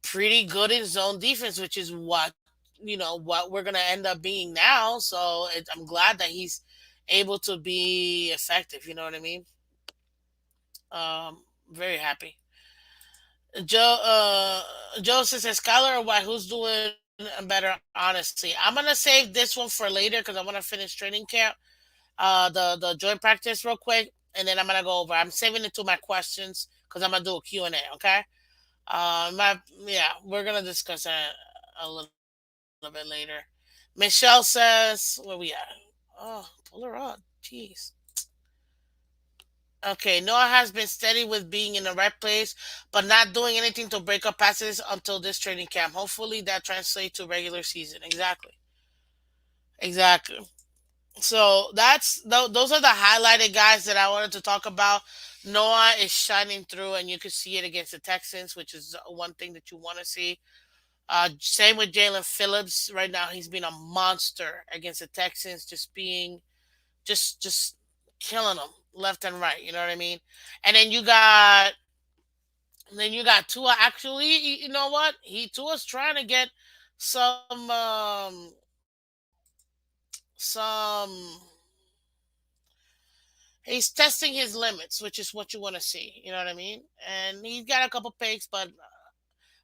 pretty good in zone defense, which is what we're gonna end up being now. So I'm glad that he's able to be effective. You know what I mean? Very happy. Joe says, Skylar or White, who's doing better? Honestly, I'm gonna save this one for later because I want to finish training camp. The joint practice real quick, and then I'm gonna go over. I'm saving it to my questions because I'm gonna do a Q&A. Okay. Yeah, we're gonna discuss that a little bit later. Michelle says, where we at? Oh, pull her up. Jeez. Okay, Noah has been steady with being in the right place, but not doing anything to break up passes until this training camp. Hopefully that translates to regular season. Exactly. Exactly. So those are the highlighted guys that I wanted to talk about. Noah is shining through, and you can see it against the Texans, which is one thing that you want to see. Same with Jalen Phillips. Right now, he's been a monster against the Texans, just killing them left and right. You know what I mean? And then you got Tua. Actually, you know what? Tua's trying to get some some. He's testing his limits, which is what you want to see. You know what I mean? And he's got a couple picks, but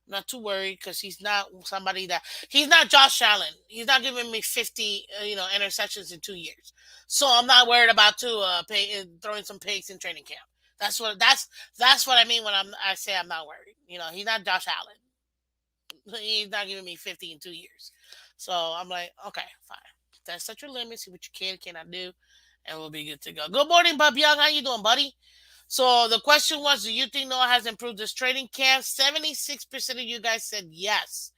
not too worried because he's not somebody that he's not Josh Allen. He's not giving me 50, interceptions in 2 years. So I'm not worried about throwing some picks in training camp. That's what I mean when I say I'm not worried. He's not Josh Allen. He's not giving me 50 in 2 years. So I'm like, okay, fine. That's such your limit. See what you cannot do, and we'll be good to go. Good morning, Bub Young. How you doing, buddy? So the question was, do you think Noah has improved his training camp? 76% of you guys said yes.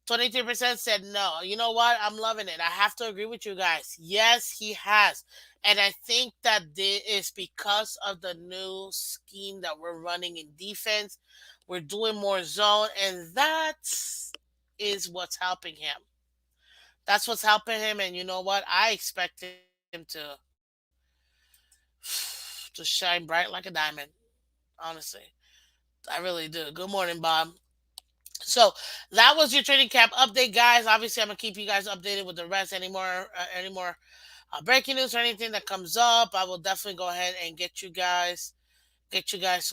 23% said no. You know what? I'm loving it. I have to agree with you guys. Yes, he has. And I think that this is because of the new scheme that we're running in defense. We're doing more zone, and that is what's helping him. That's what's helping him. And you know what? I expect him to shine bright like a diamond. Honestly, I really do. Good morning, Bob. So that was your training camp update, guys. Obviously, I'm gonna keep you guys updated with the rest. Any more breaking news or anything that comes up, I will definitely go ahead and get you guys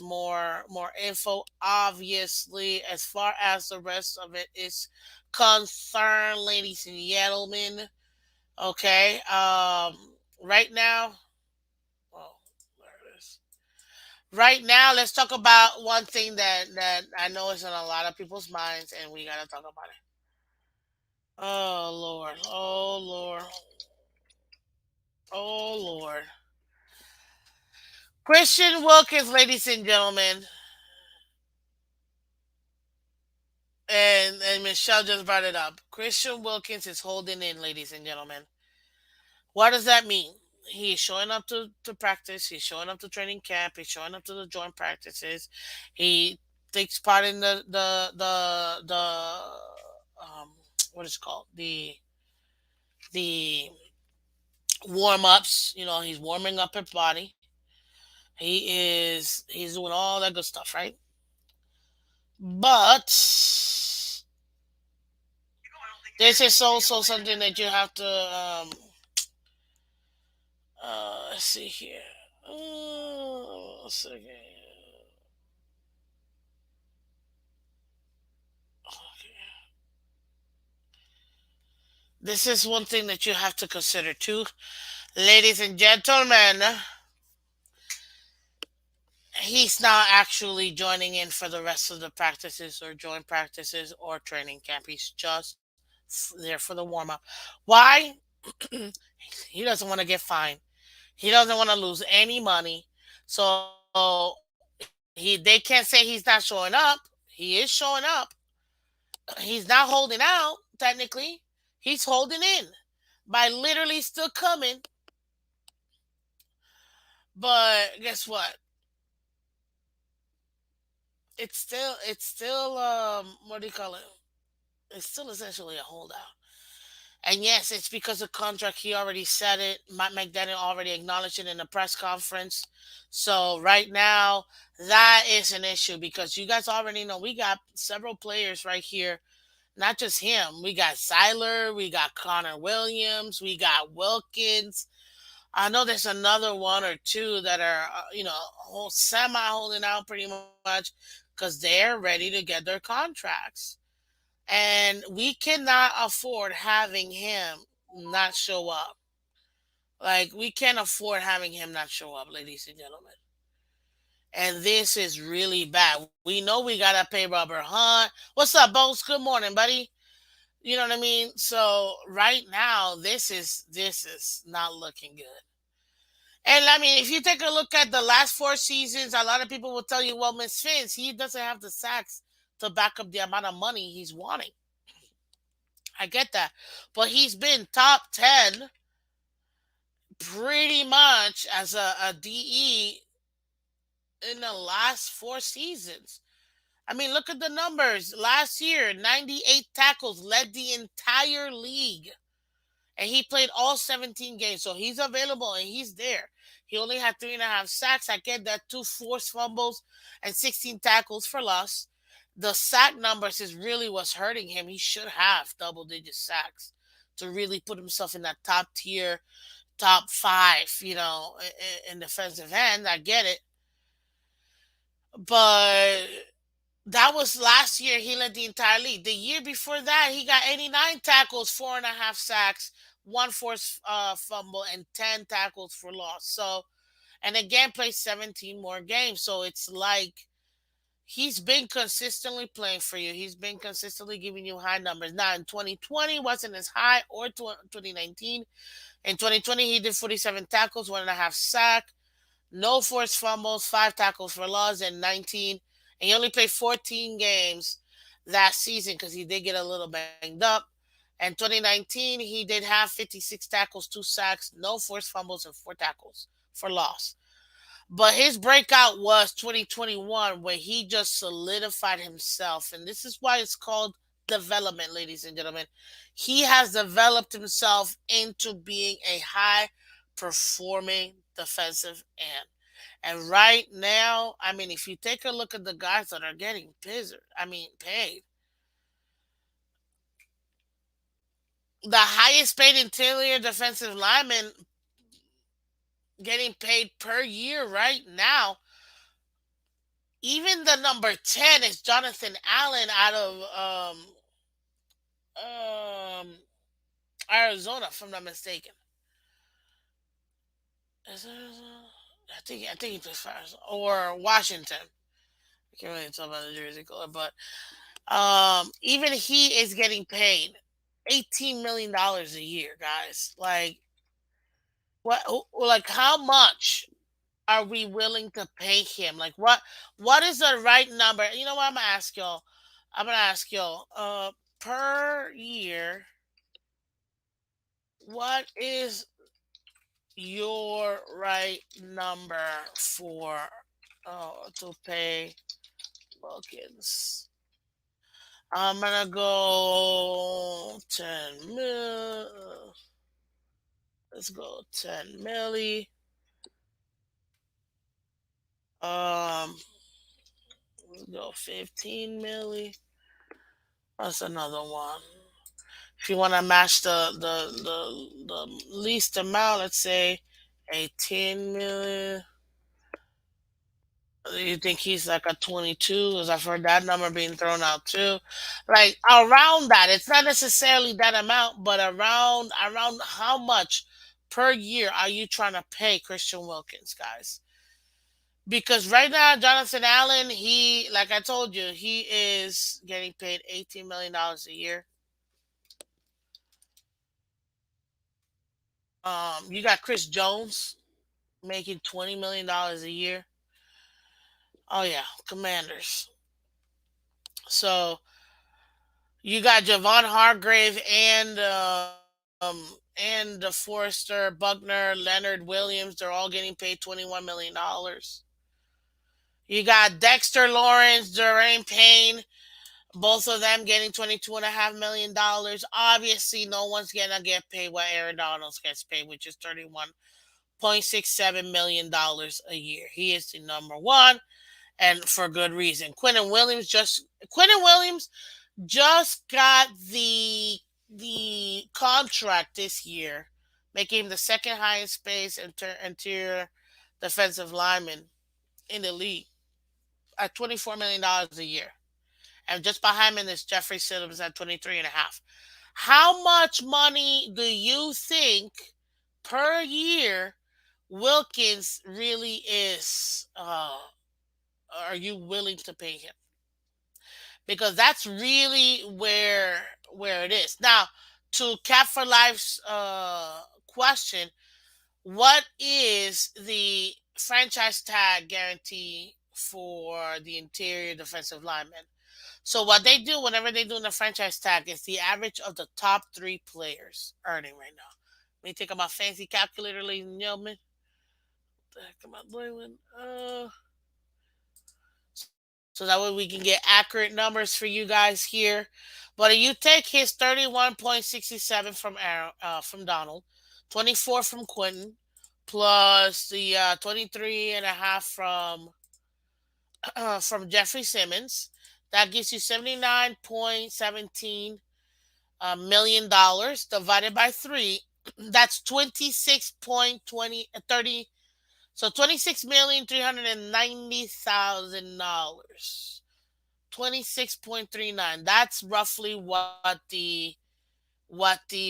more info. Obviously, as far as the rest of it is concerned, ladies and gentlemen. Okay. Right now, oh, there it is. Right now, let's talk about one thing that I know is on a lot of people's minds, and we gotta talk about it. Oh Lord, oh Lord, oh Lord. Christian Wilkins, ladies and gentlemen, and Michelle just brought it up. Christian Wilkins is holding in, ladies and gentlemen. What does that mean? He's showing up to practice. He's showing up to training camp. He's showing up to the joint practices. He takes part in the what is it called, the warm ups. He's warming up his body. He's doing all that good stuff, right? But this is also something that you have to let's see here. Second. Okay. This is one thing that you have to consider too, ladies and gentlemen. He's not actually joining in for the rest of the practices or joint practices or training camp. He's just there for the warm up. Why? He doesn't want to get fined. He doesn't want to lose any money. So they can't say he's not showing up. He is showing up. He's not holding out, technically. He's holding in by literally still coming. But guess what? It's still what do you call it? It's still essentially a holdout. And yes, it's because of contract. He already said it. Mike McDaniel already acknowledged it in the press conference. So right now, that is an issue because you guys already know we got several players right here. Not just him. We got Seiler, we got Connor Williams, we got Wilkins. I know there's another one or two that are, semi holding out pretty much because they're ready to get their contracts. And we cannot afford having him not show up. Like, we can't afford having him not show up, ladies and gentlemen. And this is really bad. We know we got to pay Robert Hunt. What's up, Bones? Good morning, buddy. You know what I mean? So right now, this is not looking good. And I mean, if you take a look at the last four seasons, a lot of people will tell you, well, Miss Phins, he doesn't have the sacks to back up the amount of money he's wanting. I get that. But he's been top 10 pretty much as a DE in the last four seasons. I mean, look at the numbers. Last year, 98 tackles led the entire league. And he played all 17 games. So he's available and he's there. He only had 3.5 sacks. I get that, two forced fumbles and 16 tackles for loss. The sack numbers is really what's hurting him. He should have double digit sacks to really put himself in that top tier, top five, in defensive end. I get it. But that was last year. He led the entire league. The year before that, he got 89 tackles, 4.5 sacks, one forced fumble, and 10 tackles for loss. So, and again, played 17 more games. So it's like he's been consistently playing for you. He's been consistently giving you high numbers. Now, in 2020, wasn't as high, or 2019. In 2020, he did 47 tackles, 1.5 sack, no forced fumbles, 5 tackles for loss, and 19. And he only played 14 games that season because he did get a little banged up. And 2019, he did have 56 tackles, 2 sacks, no forced fumbles, and 4 tackles for loss. But his breakout was 2021, where he just solidified himself. And this is why it's called development, ladies and gentlemen. He has developed himself into being a high performing defensive end. And right now, I mean, if you take a look at the guys that are getting paid, the highest paid interior defensive lineman getting paid per year right now, even the number 10 is Jonathan Allen out of um, Arizona, if I'm not mistaken. Is it Arizona? I think he plays for Arizona or Washington. I can't really tell by the jersey color, but even he is getting paid $18 million a year, guys. Like what? Like how much are we willing to pay him? Like what is the right number? You know what? I'm gonna ask y'all. Per year, what is your right number for to pay Wilkins? I'm gonna go 10 mil. Let's go 10 milli. Let's go 15 milli. That's another one. If you want to match the least amount, let's say 18 million. You think he's like a 22? Because I've heard that number being thrown out too. Like around that, it's not necessarily that amount, but around how much per year are you trying to pay Christian Wilkins, guys? Because right now, Jonathan Allen, he, like I told you, he is getting paid $18 million a year. You got Chris Jones making $20 million a year. Oh yeah, Commanders. So you got Javon Hargrave and the Forrester, Buckner, Leonard Williams. They're all getting paid $21 million. You got Dexter Lawrence, Durain Payne, Both of them getting $22.5 million. Obviously, no one's gonna get paid what Aaron Donald gets paid, which is $31.67 million a year. He is the number one, and for good reason. Quentin Williams just got the contract this year, making him the second highest paid interior defensive lineman in the league at $24 million a year. And just behind him is Jeffrey Simmons at 23 and a half. How much money do you think per year Wilkins really is? Are you willing to pay him? Because that's really where it is. Now, to Cap for Life's question, what is the franchise tag guarantee for the interior defensive lineman? So what they do whenever they do the franchise tag is the average of the top three players earning right now. Let me take my fancy calculator, ladies and gentlemen. What the heck am I doing? So that way we can get accurate numbers for you guys here. But if you take his 31.67 from Donald, 24 from Quentin, plus the 23 and a half from Jeffrey Simmons, that gives you $79.17 million divided by three. That's 26.20 so $26,390,000. 26.39. That's roughly what the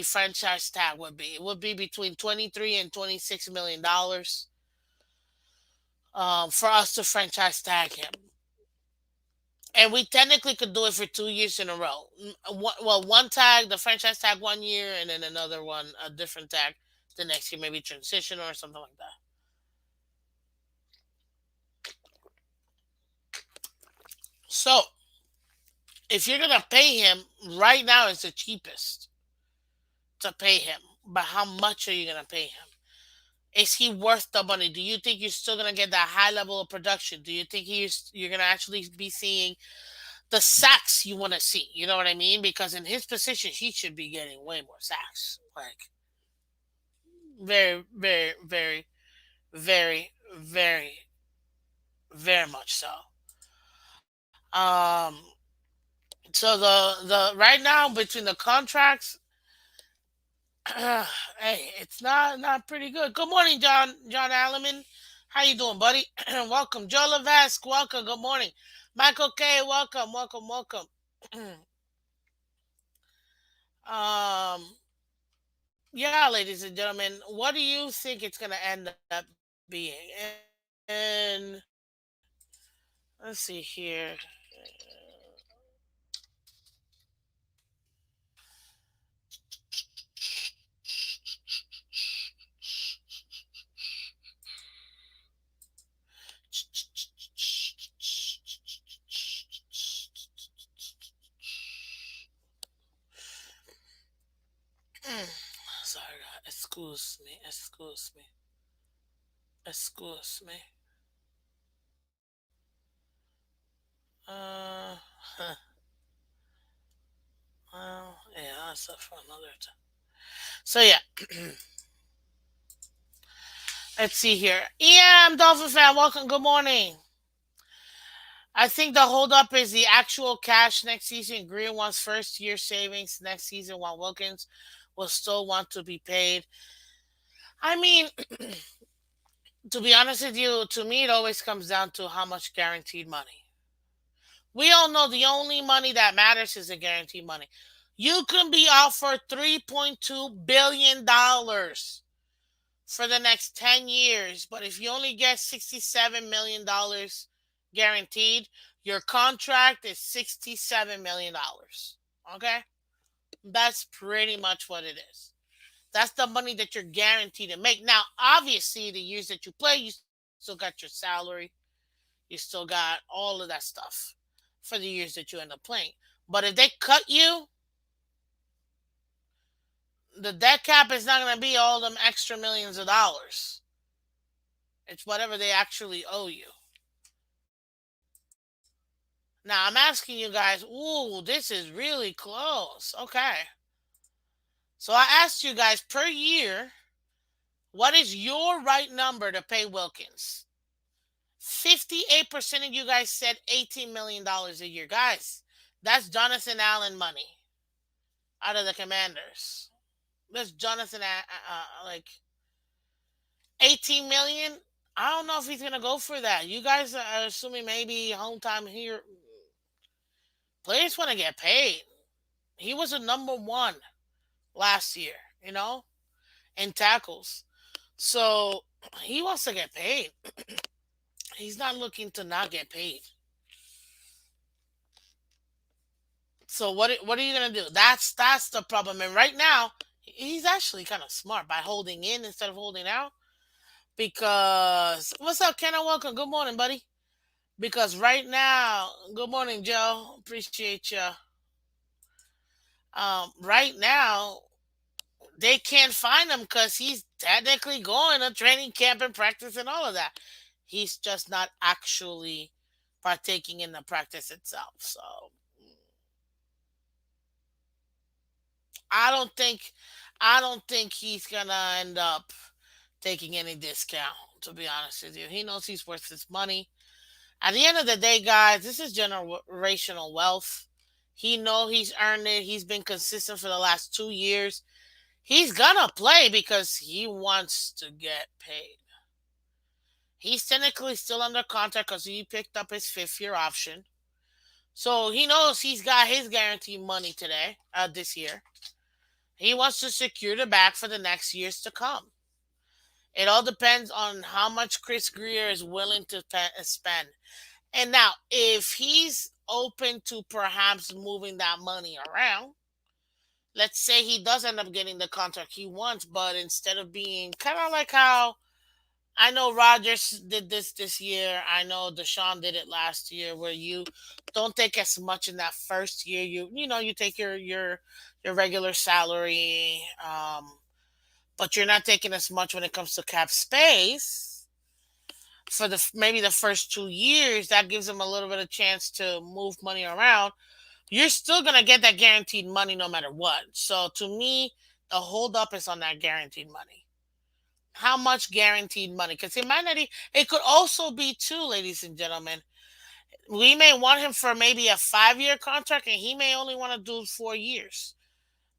franchise tag would be. It would be between 23 and $26 million for us to franchise tag him. And we technically could do it for 2 years in a row. Well, one tag, the franchise tag 1 year, and then another one, a different tag the next year, maybe transition or something like that. So, if you're gonna pay him right now, it's the cheapest to pay him. But how much are you gonna pay him? Is he worth the money? Do you think you're still gonna get that high level of production? Do you think you're gonna actually be seeing the sacks you want to see? You know what I mean? Because in his position, he should be getting way more sacks. Like very, very, very, very, very, very much so. So the right now between the contracts, hey, it's not pretty good. Good morning, John Alleman. How you doing, buddy? Welcome, Joe Levesque. Welcome. Good morning, Michael K. Welcome, welcome, welcome. Yeah, ladies and gentlemen, what do you think it's gonna end up being? And let's see here. Sorry, excuse me, excuse me, excuse me. Uh, well, yeah, that's up for another time. So yeah, let's see here. Yeah, I'm Dolphin fan. Welcome. Good morning. I think the holdup is the actual cash next season. Green wants first year savings next season, while Wilkins will still want to be paid. I mean, to be honest with you, to me, it always comes down to how much guaranteed money. We all know the only money that matters is the guaranteed money. You can be out for $3.2 billion for the next 10 years, but if you only get $67 million guaranteed, your contract is $67 million. Okay? That's pretty much what it is. That's the money that you're guaranteed to make. Now, obviously, the years that you play, you still got your salary, you still got all of that stuff for the years that you end up playing. But if they cut you, the debt cap is not going to be all them extra millions of dollars. It's whatever they actually owe you. Now I'm asking you guys, ooh, this is really close. Okay. So I asked you guys per year, what is your right number to pay Wilkins? 58% of you guys said $18 million a year. Guys, that's Jonathan Allen money out of the Commanders. That's Jonathan, like 18 million. I don't know if he's gonna go for that. You guys are assuming maybe home time here. Players want to get paid. He was a number one last year, in tackles. So he wants to get paid. He's not looking to not get paid. So what are you gonna do? That's the problem. And right now, he's actually kind of smart by holding in instead of holding out. Because what's up, Ken? Welcome. Good morning, buddy. Because right now, good morning, Joe. Appreciate you. Right now, they can't find him because he's technically going to training camp and practice and all of that. He's just not actually partaking in the practice itself. So I don't think I don't think he's gonna end up taking any discount. To be honest with you, he knows he's worth his money. At the end of the day, guys, this is generational wealth. He know he's earned it. He's been consistent for the last 2 years. He's gonna play because he wants to get paid. He's technically still under contract because he picked up his fifth year option. So he knows he's got his guaranteed money today, this year. He wants to secure the bag for the next years to come. It all depends on how much Chris Greer is willing to spend. And now, if he's open to perhaps moving that money around, let's say he does end up getting the contract he wants, but instead of being kind of like how I know Rodgers did this year, I know Deshaun did it last year, where you don't take as much in that first year. You take your regular salary, but you're not taking as much when it comes to cap space for the maybe the first 2 years. That gives them a little bit of chance to move money around. You're still gonna get that guaranteed money no matter what. So to me, the hold up is on that guaranteed money. How much guaranteed money? Because it might not. It could also be too, ladies and gentlemen. We may want him for maybe a 5 year contract, and he may only want to do 4 years.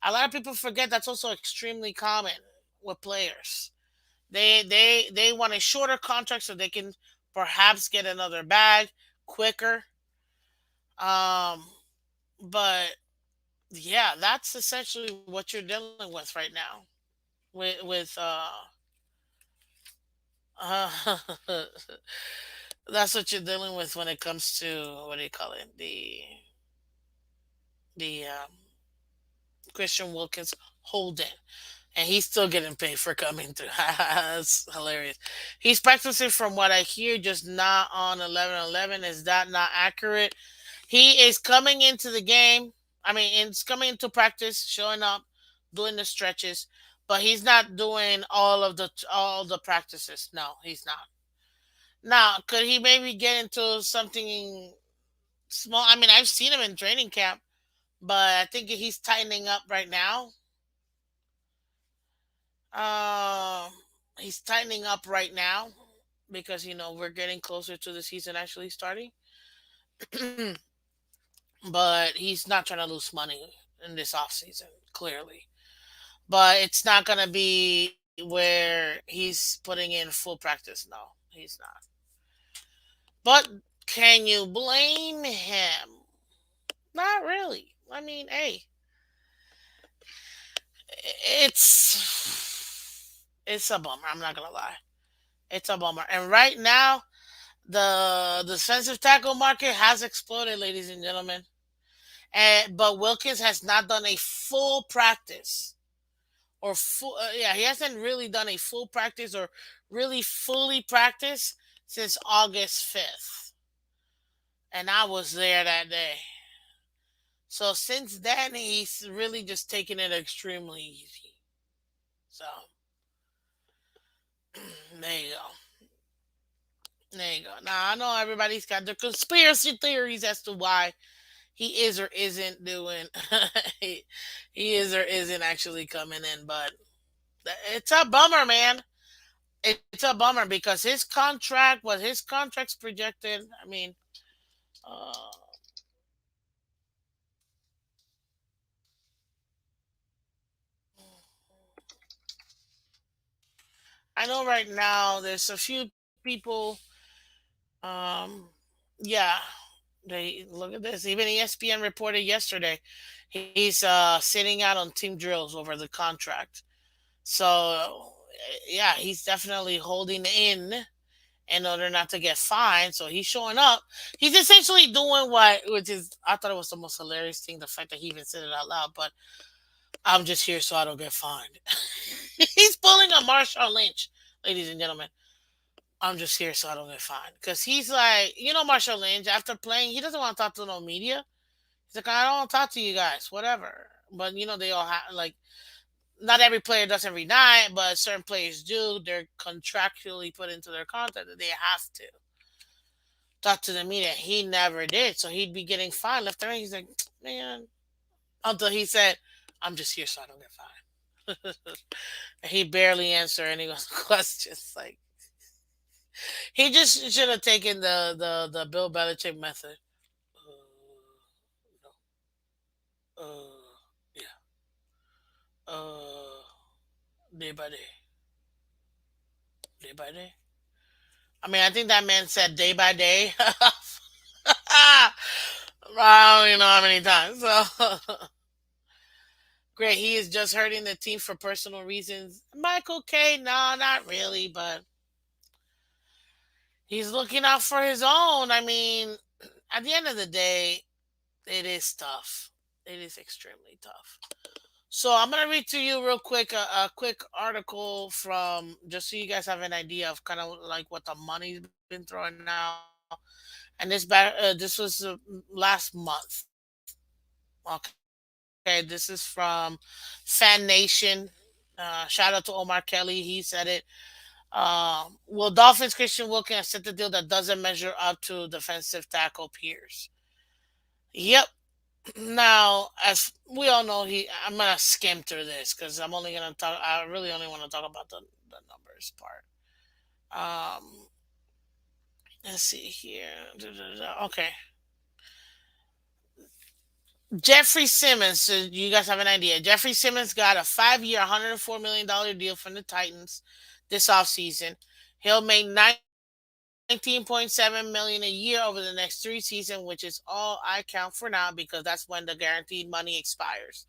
A lot of people forget that's also extremely common with players. They want a shorter contract so they can perhaps get another bag quicker. Um, but yeah, that's essentially what you're dealing with right now. With uh that's what you're dealing with when it comes to what do you call it, the Christian Wilkins holding, and he's still getting paid for coming through. That's hilarious. He's practicing from what I hear, just not on 11-11. Is that not accurate? He is coming into the game. I mean, it's coming into practice, showing up, doing the stretches, but he's not doing all the practices. No, he's not. Now, could he maybe get into something small? I mean, I've seen him in training camp, but I think he's tightening up right now. Um, he's tightening up right now because we're getting closer to the season actually starting. But he's not trying to lose money in this off season, clearly. But it's not gonna be where he's putting in full practice. No, he's not. But can you blame him? Not really. I mean, hey, it's a bummer. I'm not gonna lie. It's a bummer. And right now, the defensive tackle market has exploded, ladies and gentlemen. But Wilkins has not done a full practice or full. Yeah, he hasn't really done a full practice or really fully practice since August 5th, and I was there that day. So since then, he's really just taking it extremely easy. So there you go. There you go. Now I know everybody's got their conspiracy theories as to why he is or isn't doing he, he is or isn't actually coming in, but it's a bummer, man. It's a bummer because his contract, what his contract's projected. I mean, uh, I know right now there's a few people. Um, yeah, they look at this. Even ESPN reported yesterday he's sitting out on team drills over the contract. So yeah, he's definitely holding in order not to get fined. So he's showing up. He's essentially doing what, which is, I thought it was the most hilarious thing, the fact that he even said it out loud. But I'm just here so I don't get fined. He's pulling a Marshawn Lynch, ladies and gentlemen. I'm just here so I don't get fined. Because he's like, Marshawn Lynch, after playing, he doesn't want to talk to no media. He's like, I don't want to talk to you guys, whatever. But, they all have, like, not every player does every night, but certain players do. They're contractually put into their contract that they have to talk to the media. He never did. So he'd be getting fined left and right. He's like, man, until he said, I'm just here so I don't get fined. And he barely answered any of the questions. Like, he just should have taken the Bill Belichick method. No. Yeah. Uh, day by day. Day by day. I mean, I think that man said day by day. I don't even know how many times. So great. He is just hurting the team for personal reasons. Michael K, no, not really, but he's looking out for his own. I mean, at the end of the day, it is tough. It is extremely tough. So I'm gonna read to you real quick a quick article from, just so you guys have an idea of kind of like what the money's been throwing out. And this was last month. Okay, this is from Fan Nation. Shout out to Omar Kelly. He said it. Will Dolphins Christian Wilkins accept the deal that doesn't measure up to defensive tackle peers? Yep. Now, as we all know, I'm gonna skim through this because I'm only gonna talk. I really only want to talk about the numbers part. Um, let's see here. Okay, Jeffrey Simmons. So you guys have an idea. Jeffrey Simmons got a 5-year, $104 million deal from the Titans this offseason. He'll make 19.7 million a year over the next 3 seasons, which is all I count for now because that's when the guaranteed money expires.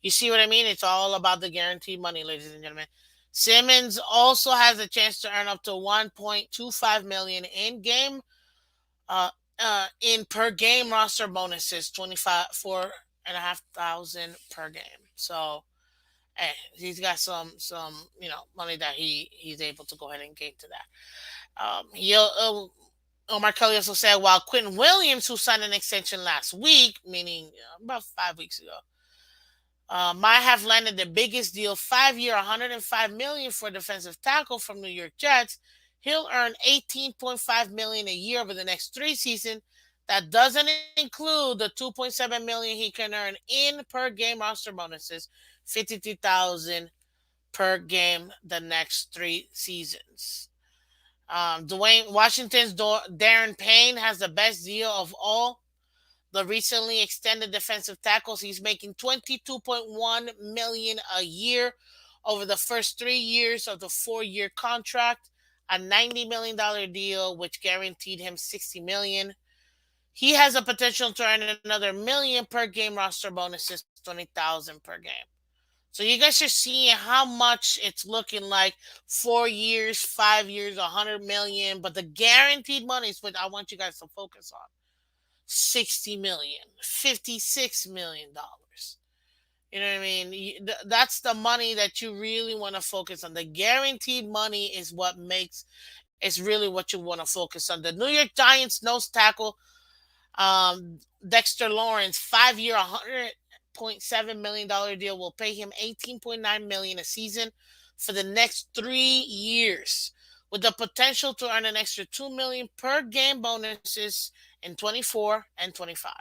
You see what I mean? It's all about the guaranteed money, ladies and gentlemen. Simmons also has a chance to earn up to 1.25 million in game, in per game roster bonuses, 24,500 per game. So, hey, he's got some money that he's able to go ahead and gain to that. Omar Kelly also said, while Quentin Williams, who signed an extension last week, meaning about 5 weeks ago, might have landed the biggest deal, 5-year, 105 million for defensive tackle from New York Jets. He'll earn 18.5 million a year over the next 3 seasons. That doesn't include the 2.7 million he can earn in per game roster bonuses, 52,000 per game the next 3 seasons. Dwayne Washington's Darren Payne has the best deal of all the recently extended defensive tackles. He's making 22.1 million a year over the first 3 years of the 4-year contract, a $90 million deal which guaranteed him 60 million. He has a potential to earn another million per game roster bonuses, 20,000 per game. So you guys are seeing how much it's looking like. 4 years, 5 years, 100 million, but the guaranteed money is what I want you guys to focus on. 60 million, $56 million. You know what I mean? That's the money that you really want to focus on. The guaranteed money is really what you want to focus on. The New York Giants nose tackle, Dexter Lawrence, 5-year, $100.7 million deal will pay him 18.9 million a season for the next 3 years, with the potential to earn an extra 2 million per game bonuses in 24 and 25.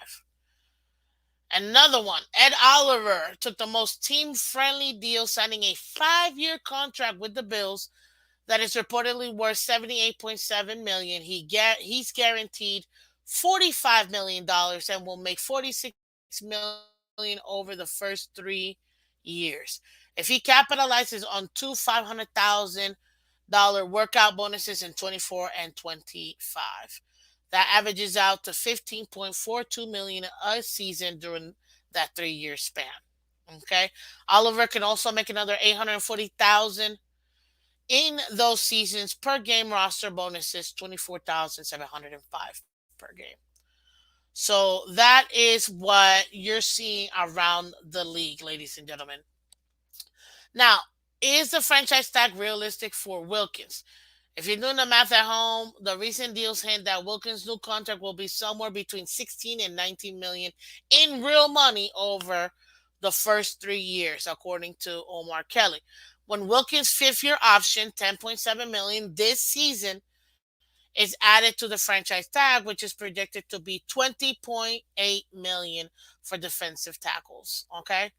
Another one, Ed Oliver took the most team-friendly deal, signing a 5-year contract with the Bills that is reportedly worth 78.7 million. He's guaranteed $45 million and will make 46 million over the first 3 years. If he capitalizes on two $500,000 workout bonuses in 24 and 25, that averages out to 15.42 million a season during that 3 year span. Okay, Oliver can also make another 840,000 in those seasons per game roster bonuses, 24,705 per game. So that is what you're seeing around the league, ladies and gentlemen. Now, is the franchise tag realistic for Wilkins? If you're doing the math at home, the recent deals hint that Wilkins' new contract will be somewhere between 16 and 19 million in real money over the first 3 years, according to Omar Kelly. When Wilkins' fifth-year option, 10.7 million this season, is added to the franchise tag, which is projected to be 20.8 million for defensive tackles. Okay,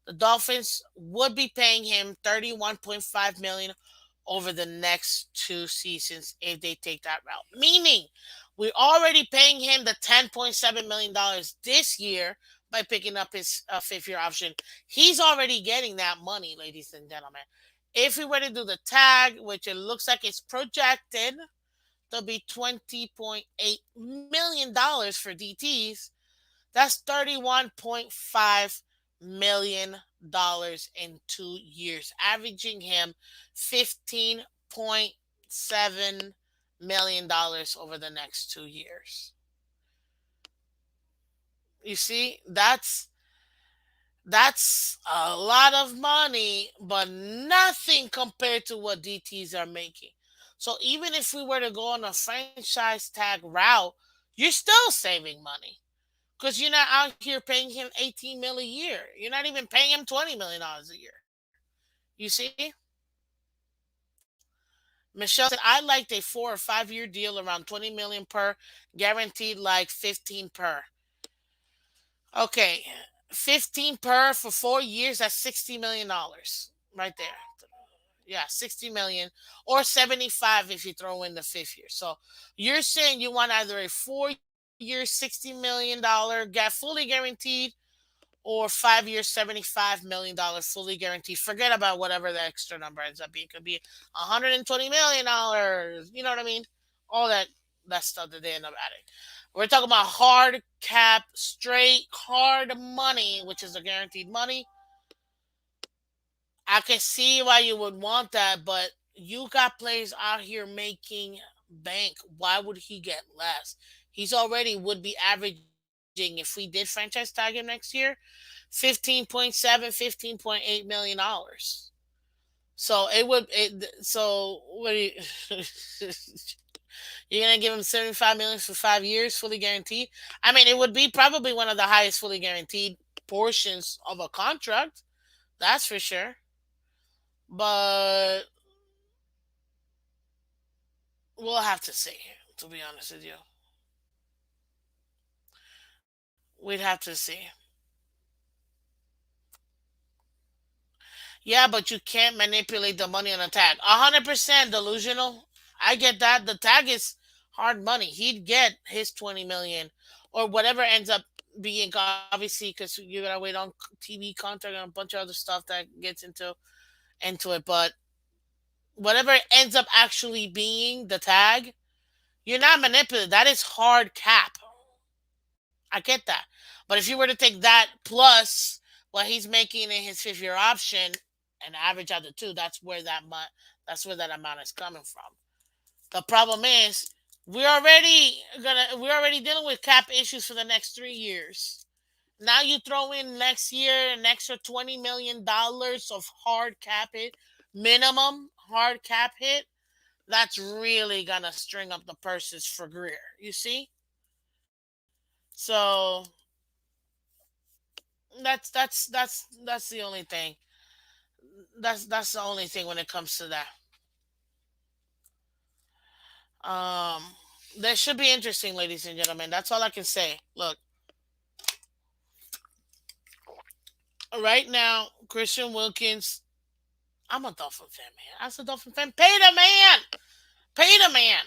the Dolphins would be paying him 31.5 million over the next 2 seasons if they take that route. Meaning, we're already paying him the $10.7 million this year by picking up his fifth-year option. He's already getting that money, ladies and gentlemen. If we were to do the tag, which it looks like it's projected to be $20.8 million for DTs, that's $31.5 million in 2 years, averaging him $15.7 million over the next 2 years. You see, that's a lot of money, but nothing compared to what DTs are making. So even if we were to go on a franchise tag route, you're still saving money because you're not out here paying him 18 mil a year. You're not even paying him $20 million a year. You see, Michelle said I liked a 4 or 5 year deal around 20 million per, guaranteed like 15 per. Okay, 15 per for 4 years. That's $60 million right there. Yeah, 60 million or 75 if you throw in the fifth year. So you're saying you want either a 4 year $60 million get fully guaranteed or 5 year $75 million fully guaranteed. Forget about whatever the extra number ends up being. It could be $120 million. You know what I mean? All that stuff that they end up adding. We're talking about hard cap, straight hard money, which is the guaranteed money. I can see why you would want that, but you got players out here making bank. Why would he get less? He's already would be averaging, if we did franchise tag him next year, 15.7, $15.8 million. So it would so what do you you're gonna give him 75 million for 5 years, fully guaranteed? I mean, it would be probably one of the highest fully guaranteed portions of a contract, that's for sure. But we'll have to see, to be honest with you. We'd have to see. Yeah, but you can't manipulate the money on a tag. 100% delusional. I get that. The tag is hard money. He'd get his 20 million or whatever ends up being, obviously, because you gotta wait on TV contract and a bunch of other stuff that gets into it. But whatever it ends up actually being the tag, you're not manipulating. That is hard cap. I get that. But if you were to take that plus what he's making in his fifth year option and average out the two, that's where that amount is coming from. The problem is we're already dealing with cap issues for the next 3 years. Now you throw in next year an extra $20 million of hard cap hit, minimum hard cap hit. That's really gonna string up the purses for Greer. You see? So that's the only thing. That's the only thing when it comes to that. Um, that should be interesting, ladies and gentlemen. That's all I can say. Look, right now, Christian Wilkins. I'm a Dolphin fan, man. As a Dolphin fan, pay the man. Pay the man.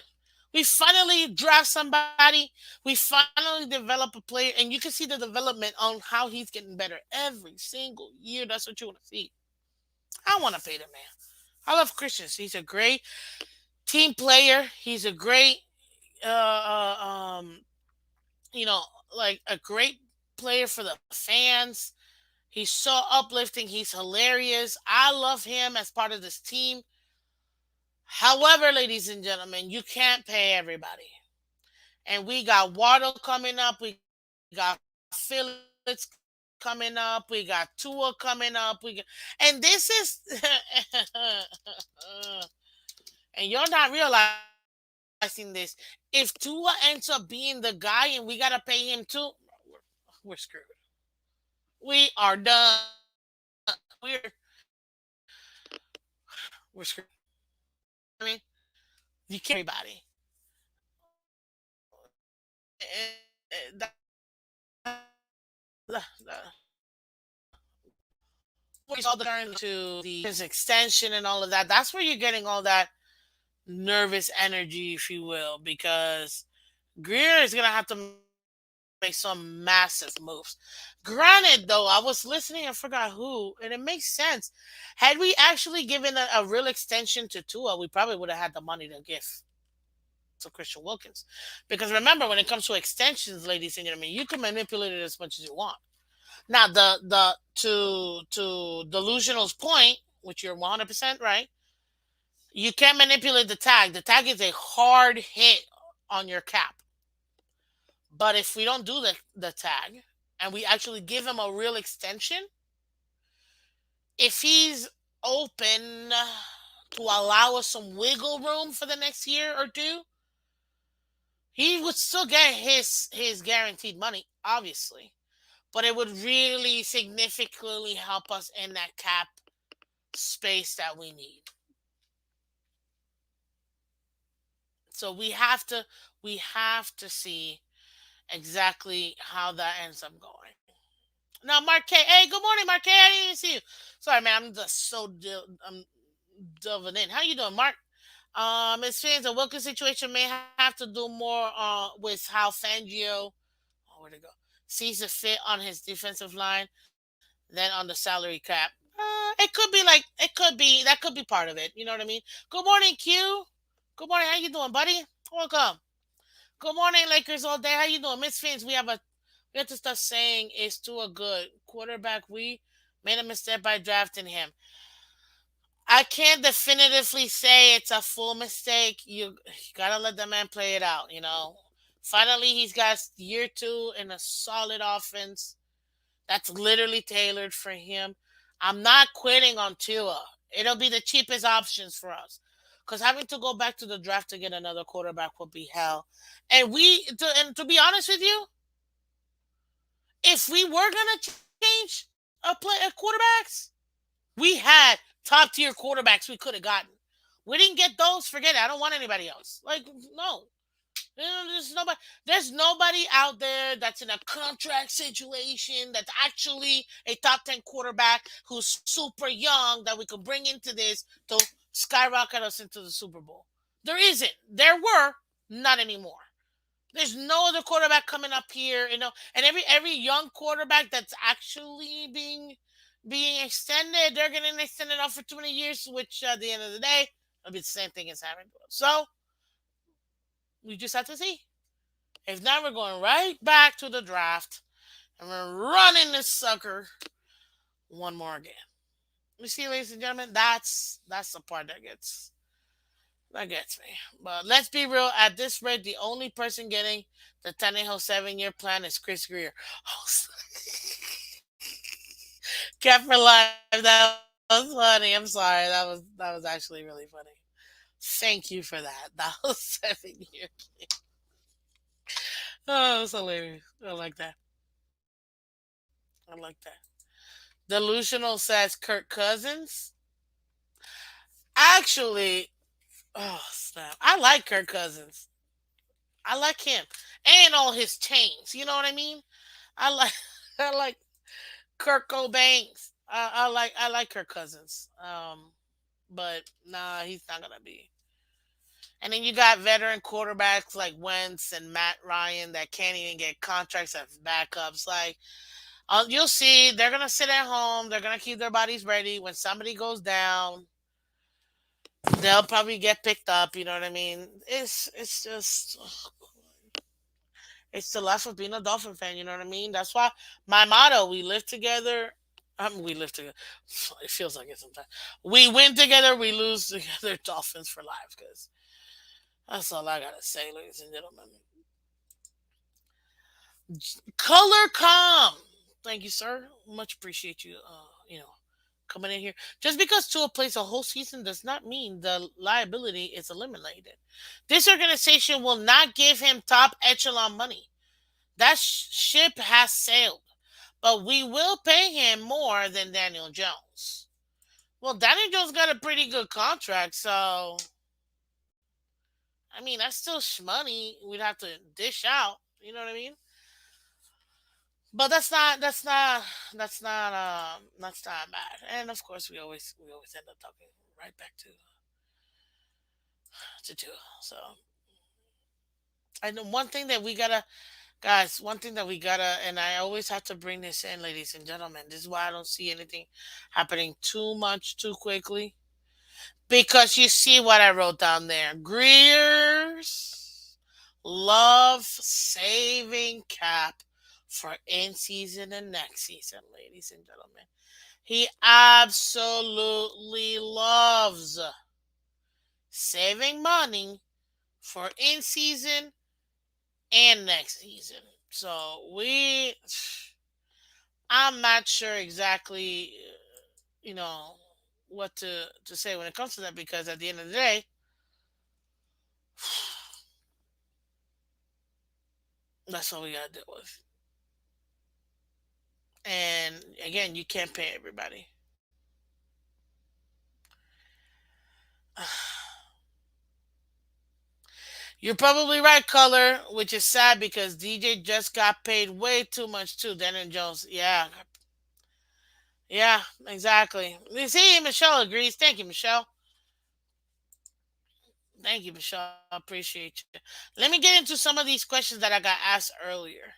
We finally draft somebody. We finally develop a player, and you can see the development on how he's getting better every single year. That's what you want to see. I want to pay the man. I love Christians. He's a great team player. He's a great, uh, uh, um, you know, like a great player for the fans. He's so uplifting. He's hilarious. I love him as part of this team. However, ladies and gentlemen, you can't pay everybody. And we got Waddle coming up. We got Phillips coming up. We got Tua coming up. And this is, and you're not realizing this. If Tua ends up being the guy and we gotta pay him too, we're screwed. We are done. We're screwed. You know what I mean? You can't pay everybody. Where he's all the turn to the his extension and all of that. That's where you're getting all that nervous energy, if you will, because Greer is gonna have to make some massive moves. Granted, though, I was listening and forgot who, and it makes sense. Had we actually given a real extension to Tua, we probably would have had the money to give to Christian Wilkins. Because remember, when it comes to extensions, ladies and gentlemen, you can manipulate it as much as you want. Now, the to Delusional's point, which you're 100% right, you can't manipulate the tag. The tag is a hard hit on your cap. But if we don't do the tag and we actually give him a real extension, if he's open to allow us some wiggle room for the next year or two, he would still get his guaranteed money, obviously. But it would really significantly help us in that cap space that we need. So we have to see exactly how that ends up going. Now, Marquez, hey, good morning, Marquez. I didn't even see you. Sorry, man. I'm just I'm delving in. How you doing, Mark? Ms. Phins, the Wilkins situation may have to do more with how Fangio, oh, where'd it go, sees the fit on his defensive line than on the salary cap. It could be like it could be that could be part of it. You know what I mean? Good morning, Q. Good morning. How you doing, buddy? Welcome. Good morning, Lakers all day. How you doing, Miss Fins? We have to start saying is to a good quarterback. We made a mistake by drafting him. I can't definitively say it's a full mistake. You gotta let the man play it out. Finally he's got year two in a solid offense that's literally tailored for him. I'm not quitting on Tua. It'll be the cheapest options for us. Because having to go back to the draft to get another quarterback would be hell. And to be honest with you, if we were gonna change a quarterbacks, we had top tier quarterbacks we could have gotten. We didn't get those. Forget it. I don't want anybody else. Like, no. There's nobody out there that's in a contract situation that's actually a top 10 quarterback who's super young that we could bring into this to skyrocket us into the Super Bowl. There isn't. There were, not anymore. There's no other quarterback coming up here, and every young quarterback that's actually being extended, they're getting extended out for too many years, which at the end of the day, it'll be the same thing as having to. So we just have to see. If not, we're going right back to the draft and we're running this sucker one more again. You see, ladies and gentlemen, that's the part that gets me. But let's be real. At this rate, the only person getting the Tannehill 7-year plan is Chris Greer. Oh, kept for life. That was funny. I'm sorry. That was actually really funny. Thank you for that. That was 7 years. Oh, it was hilarious. I like that. I like that. Delusional says Kirk Cousins. Actually, oh, Snap. I like Kirk Cousins. I like him and all his chains. You know what I mean? I like I like Kirk Cobain's. I like Kirk Cousins. But nah, he's not gonna be. And then you got veteran quarterbacks like Wentz and Matt Ryan that can't even get contracts as backups. Like you'll see, they're gonna sit at home. They're gonna keep their bodies ready. When somebody goes down, they'll probably get picked up. You know what I mean? It's just it's the life of being a Dolphin fan. You know what I mean? That's why my motto: we live together. We live together. It feels like it sometimes. We win together. We lose together. Dolphins for life. Because that's all I gotta say, ladies and gentlemen. Color calm. Thank you, sir. Much appreciate you. Coming in here. Just because Tua plays a whole season does not mean the liability is eliminated. This organization will not give him top echelon money. That ship has sailed. But we will pay him more than Daniel Jones. Well, Daniel Jones got a pretty good contract, so I mean that's still money we'd have to dish out. You know what I mean? But that's not bad. And of course we always end up talking right back to two. So I know one thing that we gotta guys, one thing that we gotta, and I always have to bring this in, ladies and gentlemen. This is why I don't see anything happening too much too quickly. Because you see what I wrote down there. Greer's love saving cap for in season and next season, ladies and gentlemen. He absolutely loves saving money for in season and next season. So I'm not sure exactly, you know, what to say when it comes to that because at the end of the day, that's all we gotta deal with. And again, you can't pay everybody. You're probably right, Color, which is sad because DJ just got paid way too much too. Daniel Jones, yeah, yeah, exactly. You see, Michelle agrees. Thank you, Michelle. Thank you, Michelle. I appreciate you. Let me get into some of these questions that I got asked earlier.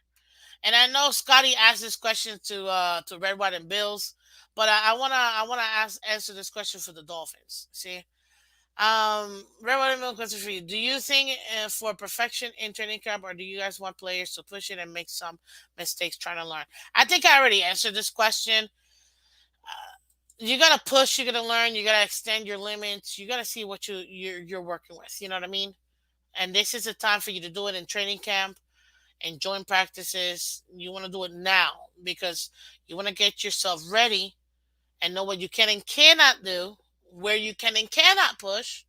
And I know Scotty asked this question to Red, White, and Bills, but I wanna answer this question for the Dolphins. See, Red, White, and Bills question for you: do you think for perfection in training camp, or do you guys want players to push it and make some mistakes trying to learn? I think I already answered this question. You gotta push, you gotta learn, you gotta extend your limits, you gotta see what you're working with. You know what I mean? And this is the time for you to do it in training camp and join practices. You want to do it now because you want to get yourself ready and know what you can and cannot do, where you can and cannot push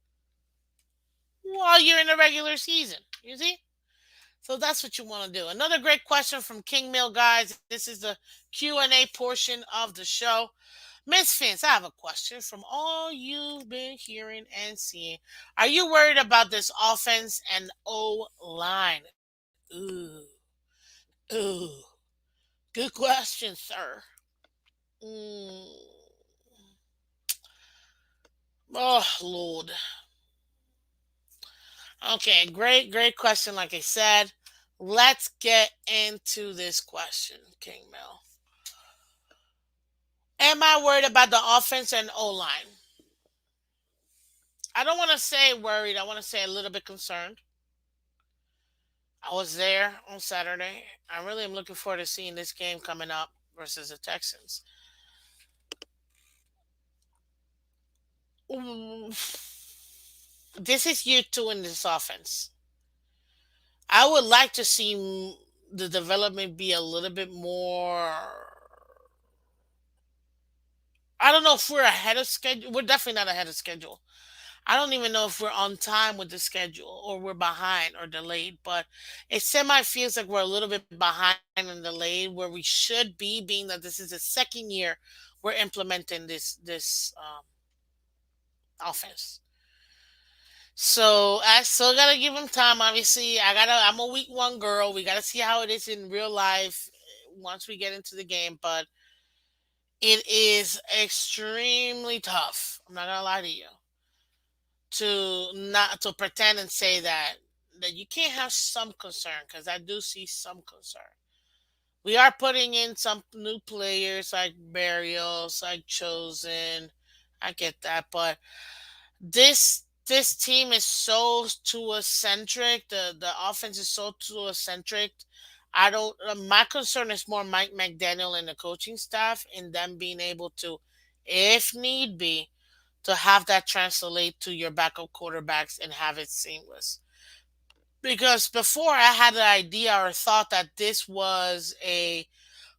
while you're in the regular season. You see? So that's what you want to do. Another great question from King Mill, guys. This is the Q&A portion of the show. Miss Phins, I have a question from all you've been hearing and seeing. Are you worried about this offense and O line? Ooh, ooh. Good question, sir. Mm. Oh, Lord. Okay, great question. Like I said, let's get into this question, King Mel. Am I worried about the offense and O line? I don't want to say worried. I want to say a little bit concerned. I was there on Saturday. I really am looking forward to seeing this game coming up versus the Texans. Mm, this is year two in this offense. I would like to see the development be a little bit more. I don't know if we're ahead of schedule. We're definitely not ahead of schedule. I don't even know if we're on time with the schedule or we're behind or delayed, but it semi feels like we're a little bit behind and delayed where we should be, being that this is the second year we're implementing this offense. So I still gotta give him time. Obviously, I'm a week one girl. We gotta see how it is in real life once we get into the game. But it is extremely tough. I'm not gonna lie to you to not to pretend and say that you can't have some concern because I do see some concern. We are putting in some new players like Barrios, like Chosen. I get that, but this team is so Tua centric. The offense is so Tua centric. I don't. My concern is more Mike McDaniel and the coaching staff and them being able to, if need be, to have that translate to your backup quarterbacks and have it seamless. Because before I had the idea or thought that this was a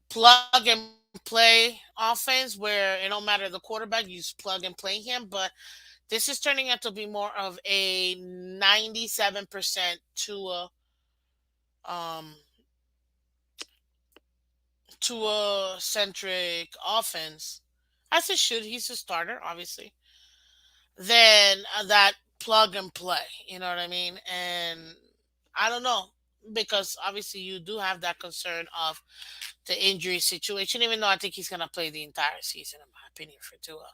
plug and play offense where it don't matter the quarterback, you just plug and play him. But this is turning out to be more of a 97% um to a centric offense. As it should, he's a starter, obviously. Than that plug and play. You know what I mean? And I don't know because obviously you do have that concern of the injury situation. Even though I think he's gonna play the entire season, in my opinion, for Tua.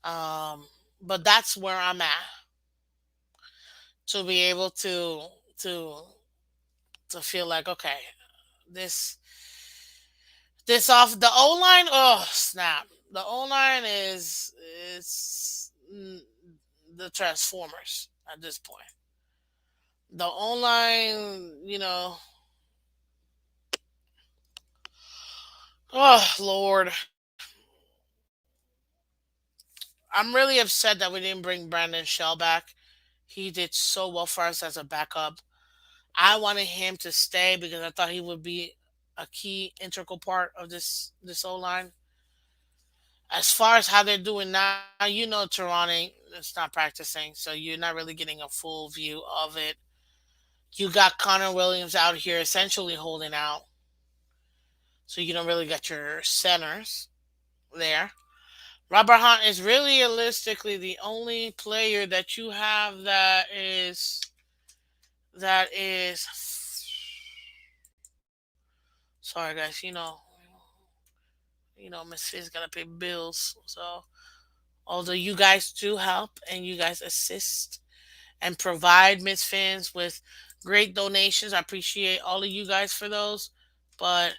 Um, but that's where I'm at to be able to to feel like okay, this this off the O line. Oh snap! The O line is the Transformers at this point. The O line, oh Lord, I'm really upset that we didn't bring Brandon Shell back. He did so well for us as a backup. I wanted him to stay because I thought he would be a key integral part of this O line. As far as how they're doing now, Toronto is not practicing, so you're not really getting a full view of it. You got Connor Williams out here essentially holding out, so you don't really get your centers there. Robert Hunt is realistically the only player that you have that is. Sorry, guys. Miss Fizz gotta pay bills. So although you guys do help and you guys assist and provide Miss Fins with great donations, I appreciate all of you guys for those. But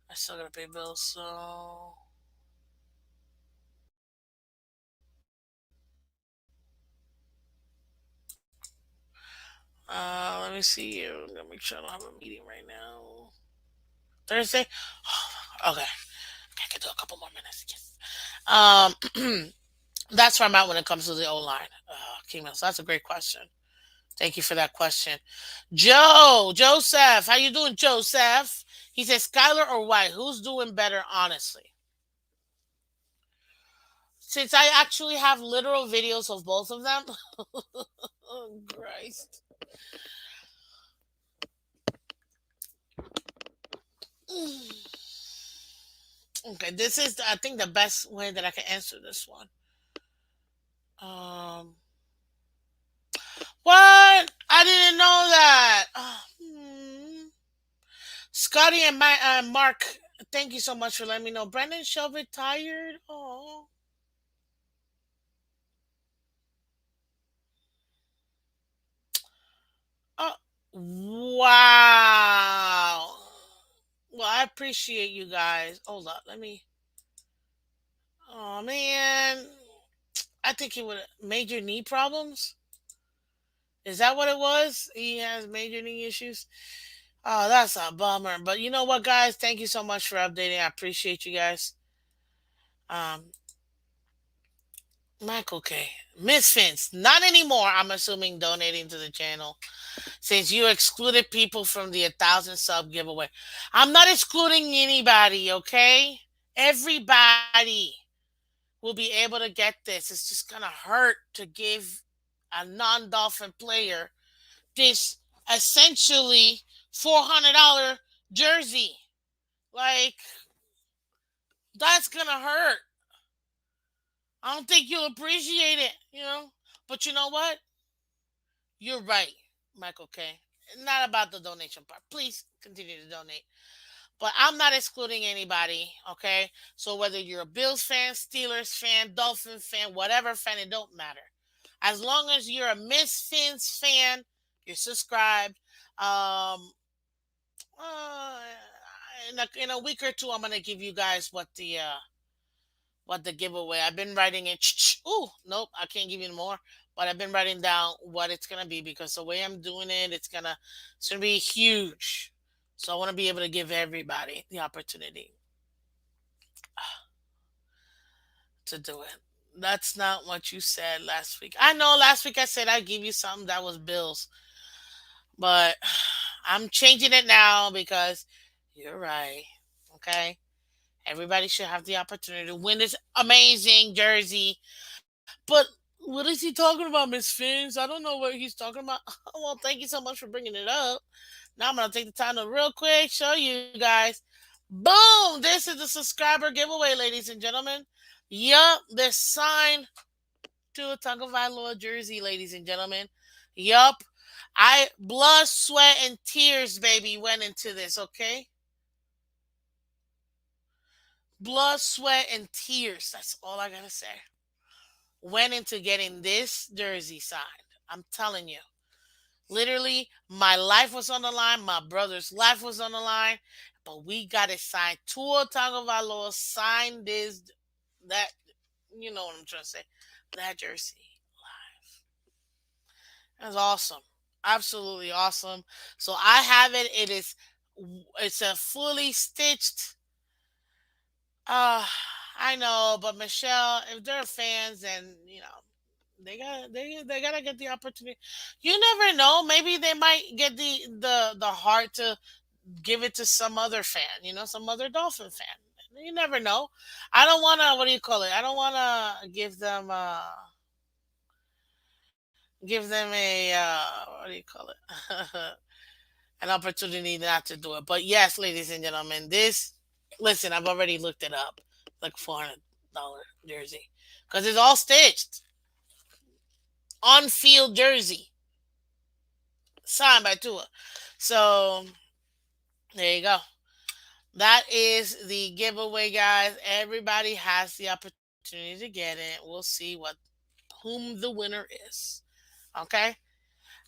I still gotta pay bills. So let me see. I'm gonna make sure I don't have a meeting right now. Thursday. Okay. I can do a couple more minutes. Yes. That's where I'm at when it comes to the O line. Chemo. So that's a great question. Thank you for that question. Joseph, how you doing, Joseph? He says Skyler or White. Who's doing better, honestly? Since I actually have literal videos of both of them. Oh Christ. Okay, this is I think the best way that I can answer this one. Um, what? I didn't know that. Scotty and Mark, thank you so much for letting me know. Brendan Shell retired. Oh, oh, wow. Well, I appreciate you guys. Hold up, let me. Oh man, I think he would major knee problems. Is that what it was? He has major knee issues. Oh, that's a bummer. But you know what, guys? Thank you so much for updating. I appreciate you guys. Um, Michael K. Miss Vince, not anymore. I'm assuming donating to the channel since you excluded people from the 1,000 sub giveaway. I'm not excluding anybody. Okay, everybody will be able to get this. It's just gonna hurt to give a non-Dolphin player this essentially $400 jersey. Like that's gonna hurt. I don't think you'll appreciate it. But you know what? You're right, Michael K. Not about the donation part. Please continue to donate. But I'm not excluding anybody, okay? So whether you're a Bills fan, Steelers fan, Dolphins fan, whatever fan, it don't matter. As long as you're a Miss Fins fan, you're subscribed. Um, uh, in a week or two, I'm gonna give you guys what the giveaway. I've been writing it. Ooh, nope, I can't give you more. But I've been writing down what it's gonna be because the way I'm doing it, it's gonna be huge. So I want to be able to give everybody the opportunity to do it. That's not what you said last week. I know last week I said I'd give you something that was Bills, but I'm changing it now because you're right. Okay. Everybody should have the opportunity to win this amazing jersey. But what is he talking about, Miss Fins? I don't know what he's talking about. Well, thank you so much for bringing it up. Now I'm gonna take the time to real quick show you guys. Boom! This is the subscriber giveaway, ladies and gentlemen. Yup, this signed to a Tagovailoa jersey, ladies and gentlemen. Yup, I blood, sweat, and tears, baby, went into this. Okay, blood, sweat, and tears. That's all I gotta say. Went into getting this jersey signed. I'm telling you. Literally, my life was on the line. My brother's life was on the line. But we got it signed. Tua Tagovailoa signed this, that, you know what I'm trying to say, that jersey. That's awesome. Absolutely awesome. So I have it. It's a fully stitched. Uh, I know, but Michelle, if they're fans, and they gotta get the opportunity. You never know. Maybe they might get the heart to give it to some other fan. Some other Dolphin fan. You never know. I don't want to. What do you call it? I don't want to give them a what do you call it? An opportunity not to do it. But yes, ladies and gentlemen, this. Listen, I've already looked it up. Like $400 jersey because it's all stitched on field jersey signed by Tua. So there you go. That is the giveaway, guys. Everybody has the opportunity to get it. We'll see whom the winner is. Okay.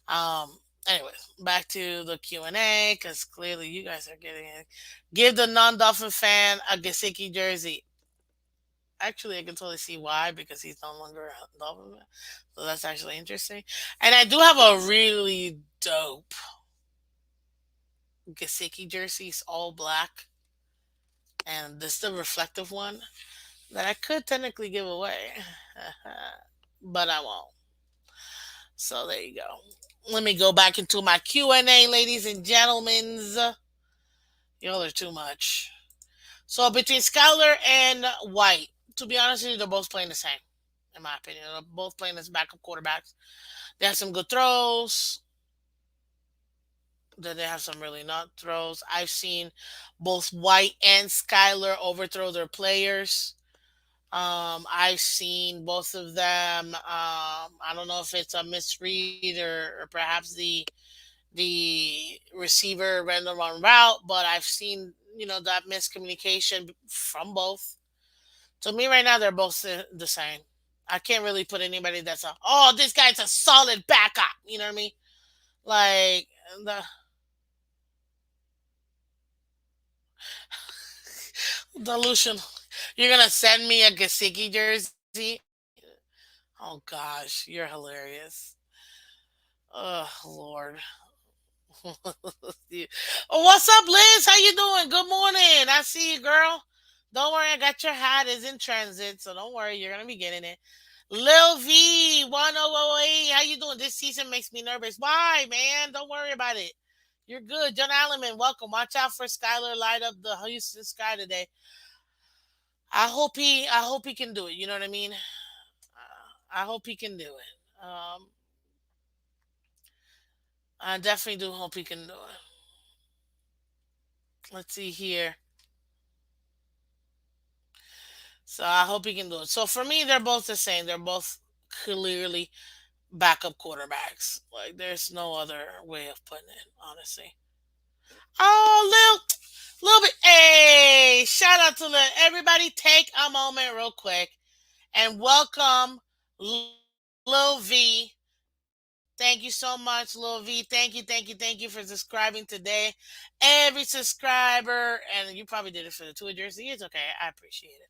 Um. Anyways, back to the Q&A because clearly you guys are getting it. Give the non-Dolphin fan a Gasicki jersey. Actually, I can totally see why because he's no longer a Dolphin fan. So that's actually interesting. And I do have a really dope Gasicki jersey. It's all black, and this is the reflective one that I could technically give away, but I won't. So there you go. Let me go back into my Q&A, ladies and gentlemen. Y'all are too much. So between Skyler and White, to be honest with you, they're both playing the same, in my opinion. They're both playing as backup quarterbacks. They have some good throws. Then they have some really not throws. I've seen both White and Skyler overthrow their players. I've seen both of them. I don't know if it's a misread or perhaps the receiver ran the wrong route, but I've seen that miscommunication from both. To me, right now, they're both the same. I can't really put anybody that's this guy's a solid backup. You know what I mean? Like the delusion. You're gonna send me a Gasicki jersey? Oh gosh, you're hilarious. Oh Lord. You- What's up, Liz? How you doing? Good morning. I see you, girl. Don't worry, I got your hat. It's in transit, so don't worry. You're gonna be getting it. Lil V 1008. How you doing? This season makes me nervous. Why, man? Don't worry about it. You're good. John Allenman, welcome. Watch out for Skyler light up the Houston sky today. I hope he can do it. You know what I mean? I hope he can do it. I definitely do hope he can do it. Let's see here. So I hope he can do it. So for me, they're both the same. They're both clearly backup quarterbacks. Like there's no other way of putting it, honestly. Oh, little bit. Hey, shout out to everybody. Take a moment, real quick, and welcome Lil V. Thank you so much, Lil V. Thank you for subscribing today. Every subscriber, and you probably did it for the tour jersey. It's okay. I appreciate it.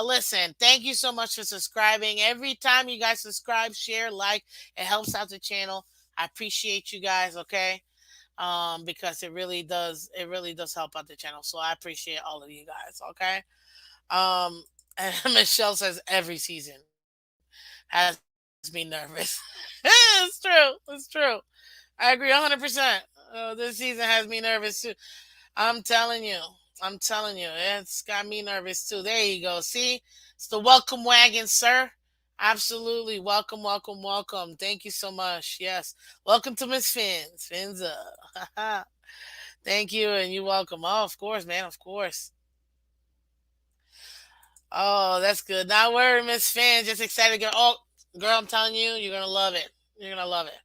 Listen, thank you so much for subscribing. Every time you guys subscribe, share, like, it helps out the channel. I appreciate you guys. Okay. Because it really does help out the channel. So I appreciate all of you guys. Okay. And Michelle says every season has me nervous. It's true. It's true. I agree 100%. This season has me nervous too. I'm telling you. I'm telling you. It's got me nervous too. There you go. See? It's the welcome wagon, sir. Absolutely. Welcome, welcome, welcome. Thank you so much. Yes. Welcome to Miss Phins. Phins up. Thank you, and you're welcome. Oh, of course, man. Of course. Oh, that's good. Not worry, Miss Phins. Just excited, girl. Oh, girl, I'm telling you, you're gonna love it. You're gonna love it.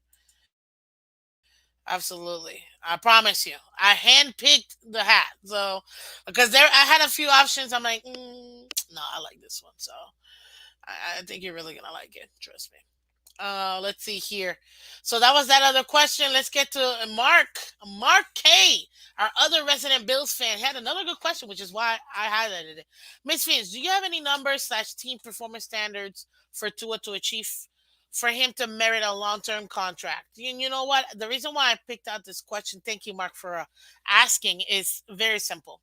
Absolutely. I promise you. I handpicked the hat. So, because there, I had a few options. I'm like, no, I like this one. So, I think you're really gonna like it. Trust me. Let's see here. So that was that other question. Let's get to Mark. Mark K, our other resident Bills fan, had another good question, which is why I highlighted it. Miss Fiends, do you have any numbers slash team performance standards for Tua to achieve for him to merit a long term contract? You know what? The reason why I picked out this question, thank you, Mark, for asking, is very simple.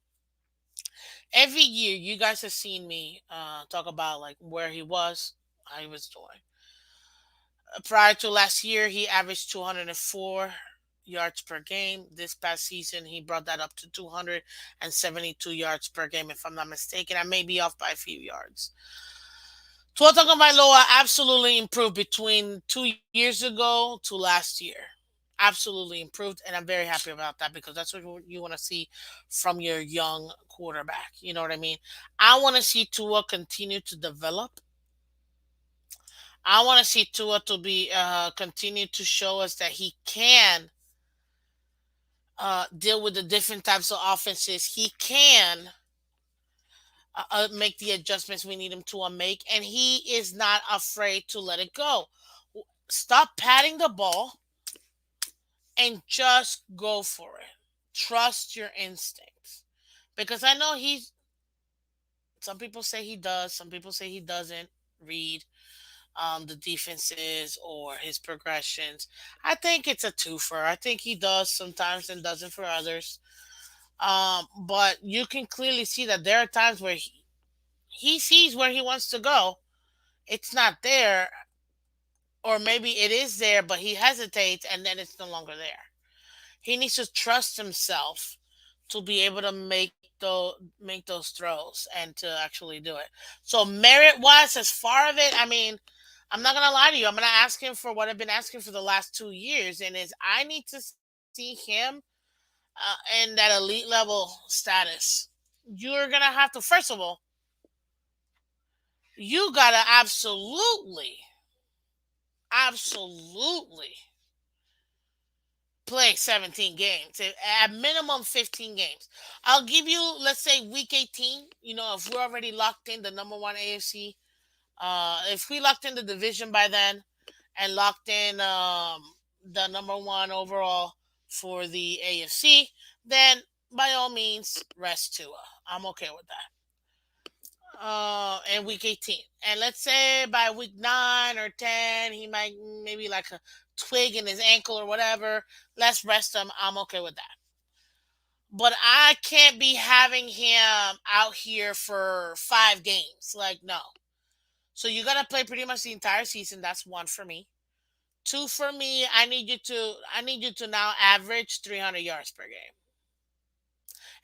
Every year, you guys have seen me talk about like where he was, how he was doing. Prior to last year, he averaged 204 yards per game. This past season, he brought that up to 272 yards per game, if I'm not mistaken. I may be off by a few yards. Tua Tagovailoa absolutely improved between 2 years ago to last year. Absolutely improved, and I'm very happy about that because that's what you want to see from your young quarterback. You know what I mean? I want to see Tua continue to develop. I want to see Tua to be continue to show us that he can deal with the different types of offenses. He can make the adjustments we need him to make, and he is not afraid to let it go. Stop patting the ball and just go for it. Trust your instincts, because I know he's. Some people say he does. Some people say he doesn't read the defenses or his progressions. I think it's a twofer. I think he does sometimes and doesn't for others. But you can clearly see that there are times where he sees where he wants to go. It's not there, or maybe it is there, but he hesitates and then it's no longer there. He needs to trust himself to be able to make those throws and to actually do it. So merit wise, as far of it, I mean, I'm not gonna lie to you. I'm gonna ask him for what I've been asking for the last 2 years, and is I need to see him in that elite level status. You're gonna have to, first of all, you gotta absolutely play 17 games, at minimum 15 games. I'll give you, let's say, week 18. If we're already locked in the number one AFC, if we locked in the division by then and locked in the number one overall for the AFC, then by all means, rest Tua. I'm okay with that. In week 18. And let's say by week 9 or 10, he might maybe like a twig in his ankle or whatever. Let's rest him. I'm okay with that. But I can't be having him out here for 5 games. Like, no. So you gotta play pretty much the entire season. That's one for me. Two for me, I need you to now average 300 yards per game.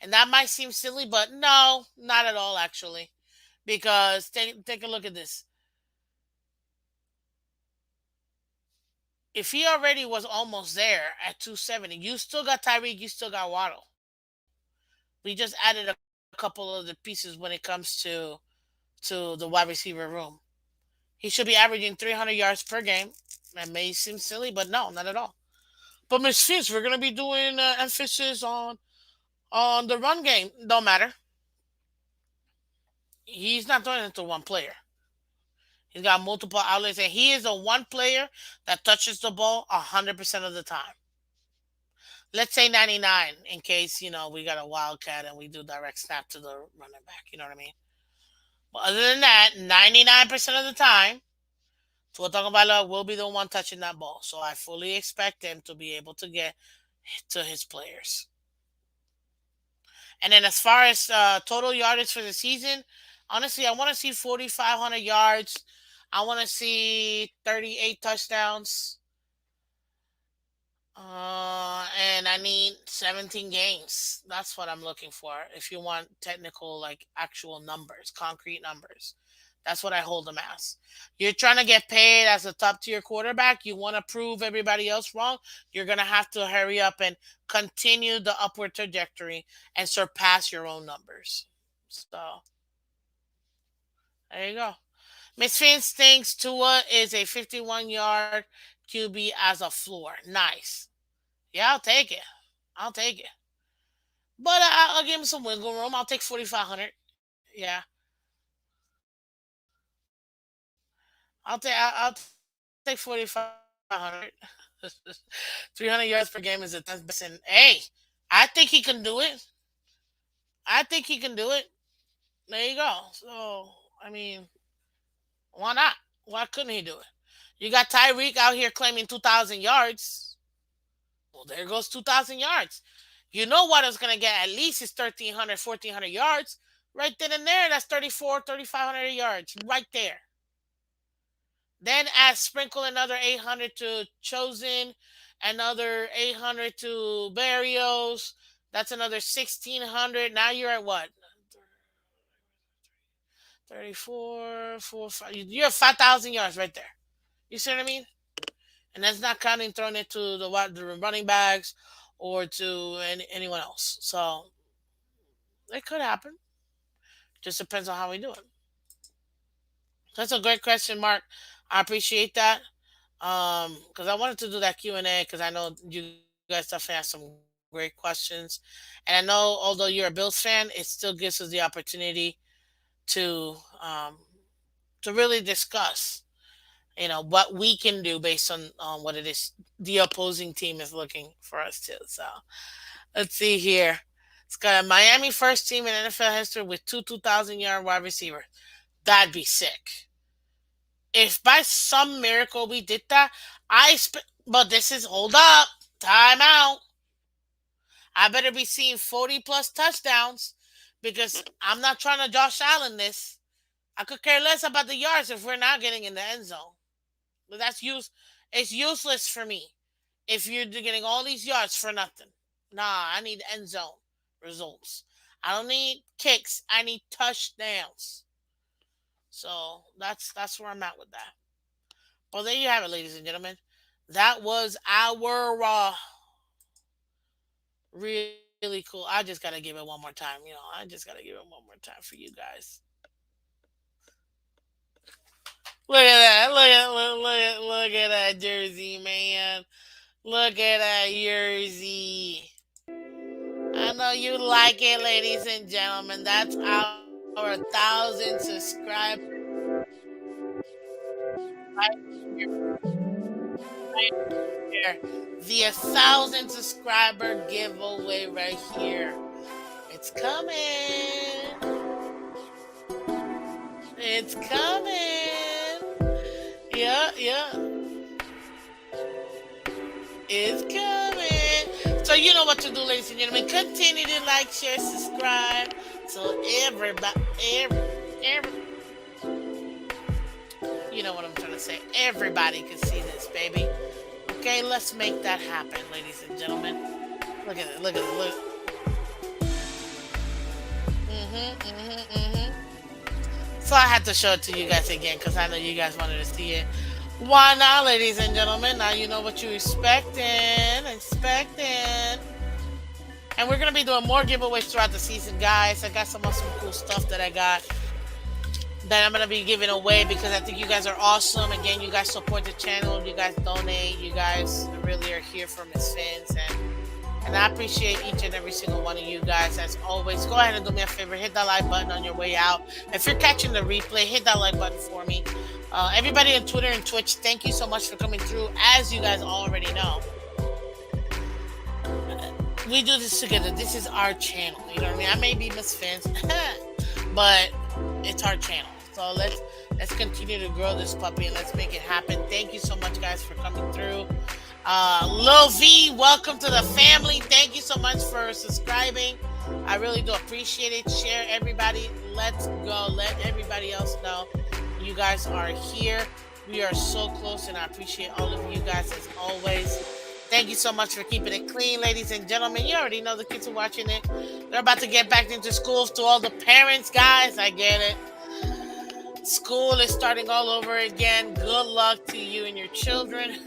And that might seem silly, but no, not at all actually. Because take a look at this. If he already was almost there at 270, you still got Tyreek, you still got Waddle. We just added a couple of the pieces when it comes to the wide receiver room. He should be averaging 300 yards per game. That may seem silly, but no, not at all. But Miss Fitz, we're gonna be doing emphasis on the run game. Don't matter. He's not throwing it to one player. He's got multiple outlets, and he is the one player that touches the ball 100% of the time. Let's say 99, in case we got a wildcat and we do direct snap to the running back. You know what I mean? But other than that, 99% of the time, Tua Tagovailoa will be the one touching that ball. So I fully expect him to be able to get to his players. And then as far as total yardage for the season, honestly, I want to see 4,500 yards. I want to see 38 touchdowns. And I need 17 games. That's what I'm looking for. If you want technical, like actual numbers, concrete numbers, that's what I hold them as. You're trying to get paid as a top tier quarterback. You want to prove everybody else wrong. You're going to have to hurry up and continue the upward trajectory and surpass your own numbers. So there you go. Miss Fins thinks Tua is a 51-yard QB as a floor. Nice. Yeah, I'll take it. I'll take it. But I'll give him some wiggle room. I'll take 4,500. Yeah, I'll take 4,500. 300 yards per game is the 10th best. And hey, I think he can do it. I think he can do it. There you go. So I mean, why not? Why couldn't he do it? You got Tyreek out here claiming 2,000 yards. Well, there goes 2,000 yards. You know what is going to get at least is 1,300, 1,400 yards. Right then and there, that's 34, 3,500 yards. Right there. Then add sprinkle another 800 to Chosen, another 800 to Barrios. That's another 1,600. Now you're at what? 34, 4, 5. You're at 5,000 yards right there. You see what I mean? And that's not counting throwing it to the running backs or to anyone else. So it could happen. Just depends on how we do it. That's a great question, Mark. I appreciate that. Because I wanted to do that Q&A because I know you guys definitely have some great questions, and I know although you're a Bills fan, it still gives us the opportunity to um, to really discuss, what we can do based on what it is the opposing team is looking for us to. So let's see here. It's got a Miami first team in NFL history with two 2,000-yard wide receivers. That'd be sick. If by some miracle we did that, but this is hold up, time out. I better be seeing 40 plus touchdowns because I'm not trying to Josh Allen this. I could care less about the yards if we're not getting in the end zone. But it's useless for me if you're getting all these yards for nothing. Nah, I need end zone results. I don't need kicks. I need touchdowns. So that's where I'm at with that. Well, there you have it, ladies and gentlemen. That was our really cool. I just gotta give it one more time. I just gotta give it one more time for you guys. Look at that! Look at that jersey, man! Look at that jersey. I know you like it, ladies and gentlemen. That's our 1,000 subscribers right here. The 1,000 subscriber giveaway right here. It's coming. It's coming. Yeah. It's coming. So you know what to do, ladies and gentlemen. Continue to like, share, subscribe, so everybody, you know what I'm trying to say. Everybody can see this, baby. Okay, let's make that happen, ladies and gentlemen. Look at it. Look. So I had to show it to you guys again because I know you guys wanted to see it. Why not, ladies and gentlemen? Now you know what you're expecting. And we're going to be doing more giveaways throughout the season, guys. I got some awesome cool stuff that I got that I'm gonna be giving away because I think you guys are awesome. Again, you guys support the channel, you guys donate, you guys really are here for Miss Fins, and I appreciate each and every single one of you guys. As always, go ahead and do me a favor, hit that like button on your way out. If you're catching the replay, hit that like button for me. Everybody on Twitter and Twitch, thank you so much for coming through. As you guys already know, we do this together. This is our channel. You know what I mean? I may be Miss Fins, but it's our channel. So let's continue to grow this puppy and let's make it happen. Thank you so much, guys, for coming through. Lil V, welcome to the family. Thank you so much for subscribing. I really do appreciate it. Share, everybody. Let's go. Let everybody else know you guys are here. We are so close, and I appreciate all of you guys as always. Thank you so much for keeping it clean, ladies and gentlemen. You already know the kids are watching it. They're about to get back into school. To all the parents, guys, I get it. School is starting all over again. Good luck to you and your children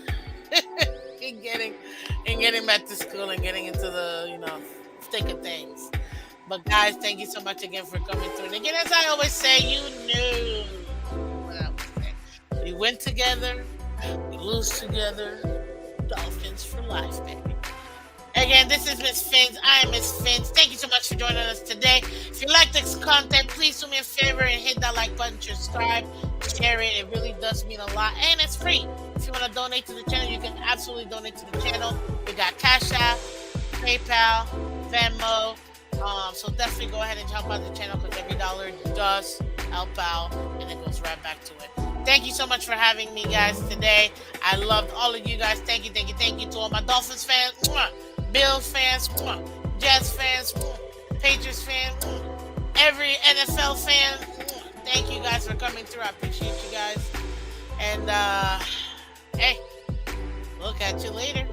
in getting back to school and getting into the thick of things. But guys, thank you so much again for coming through. And again, as I always say, you knew what I was saying. We win together, we lose together. Dolphins for life, baby. Again, this is Miss Phins. I am Miss Phins. Thank you so much for joining us today. If you like this content, please do me a favor and hit that like button, subscribe, share it. It really does mean a lot, and it's free. If you want to donate to the channel, you can absolutely donate to the channel. We got Cash App, PayPal, Venmo. So definitely go ahead and help out the channel because every dollar does help out, and it goes right back to it. Thank you so much for having me, guys, today. I loved all of you guys. Thank you, thank you, thank you to all my Dolphins fans, Bills fans, Jets fans, Patriots fans, every NFL fan. Thank you guys for coming through. I appreciate you guys. And, hey, we'll catch you later.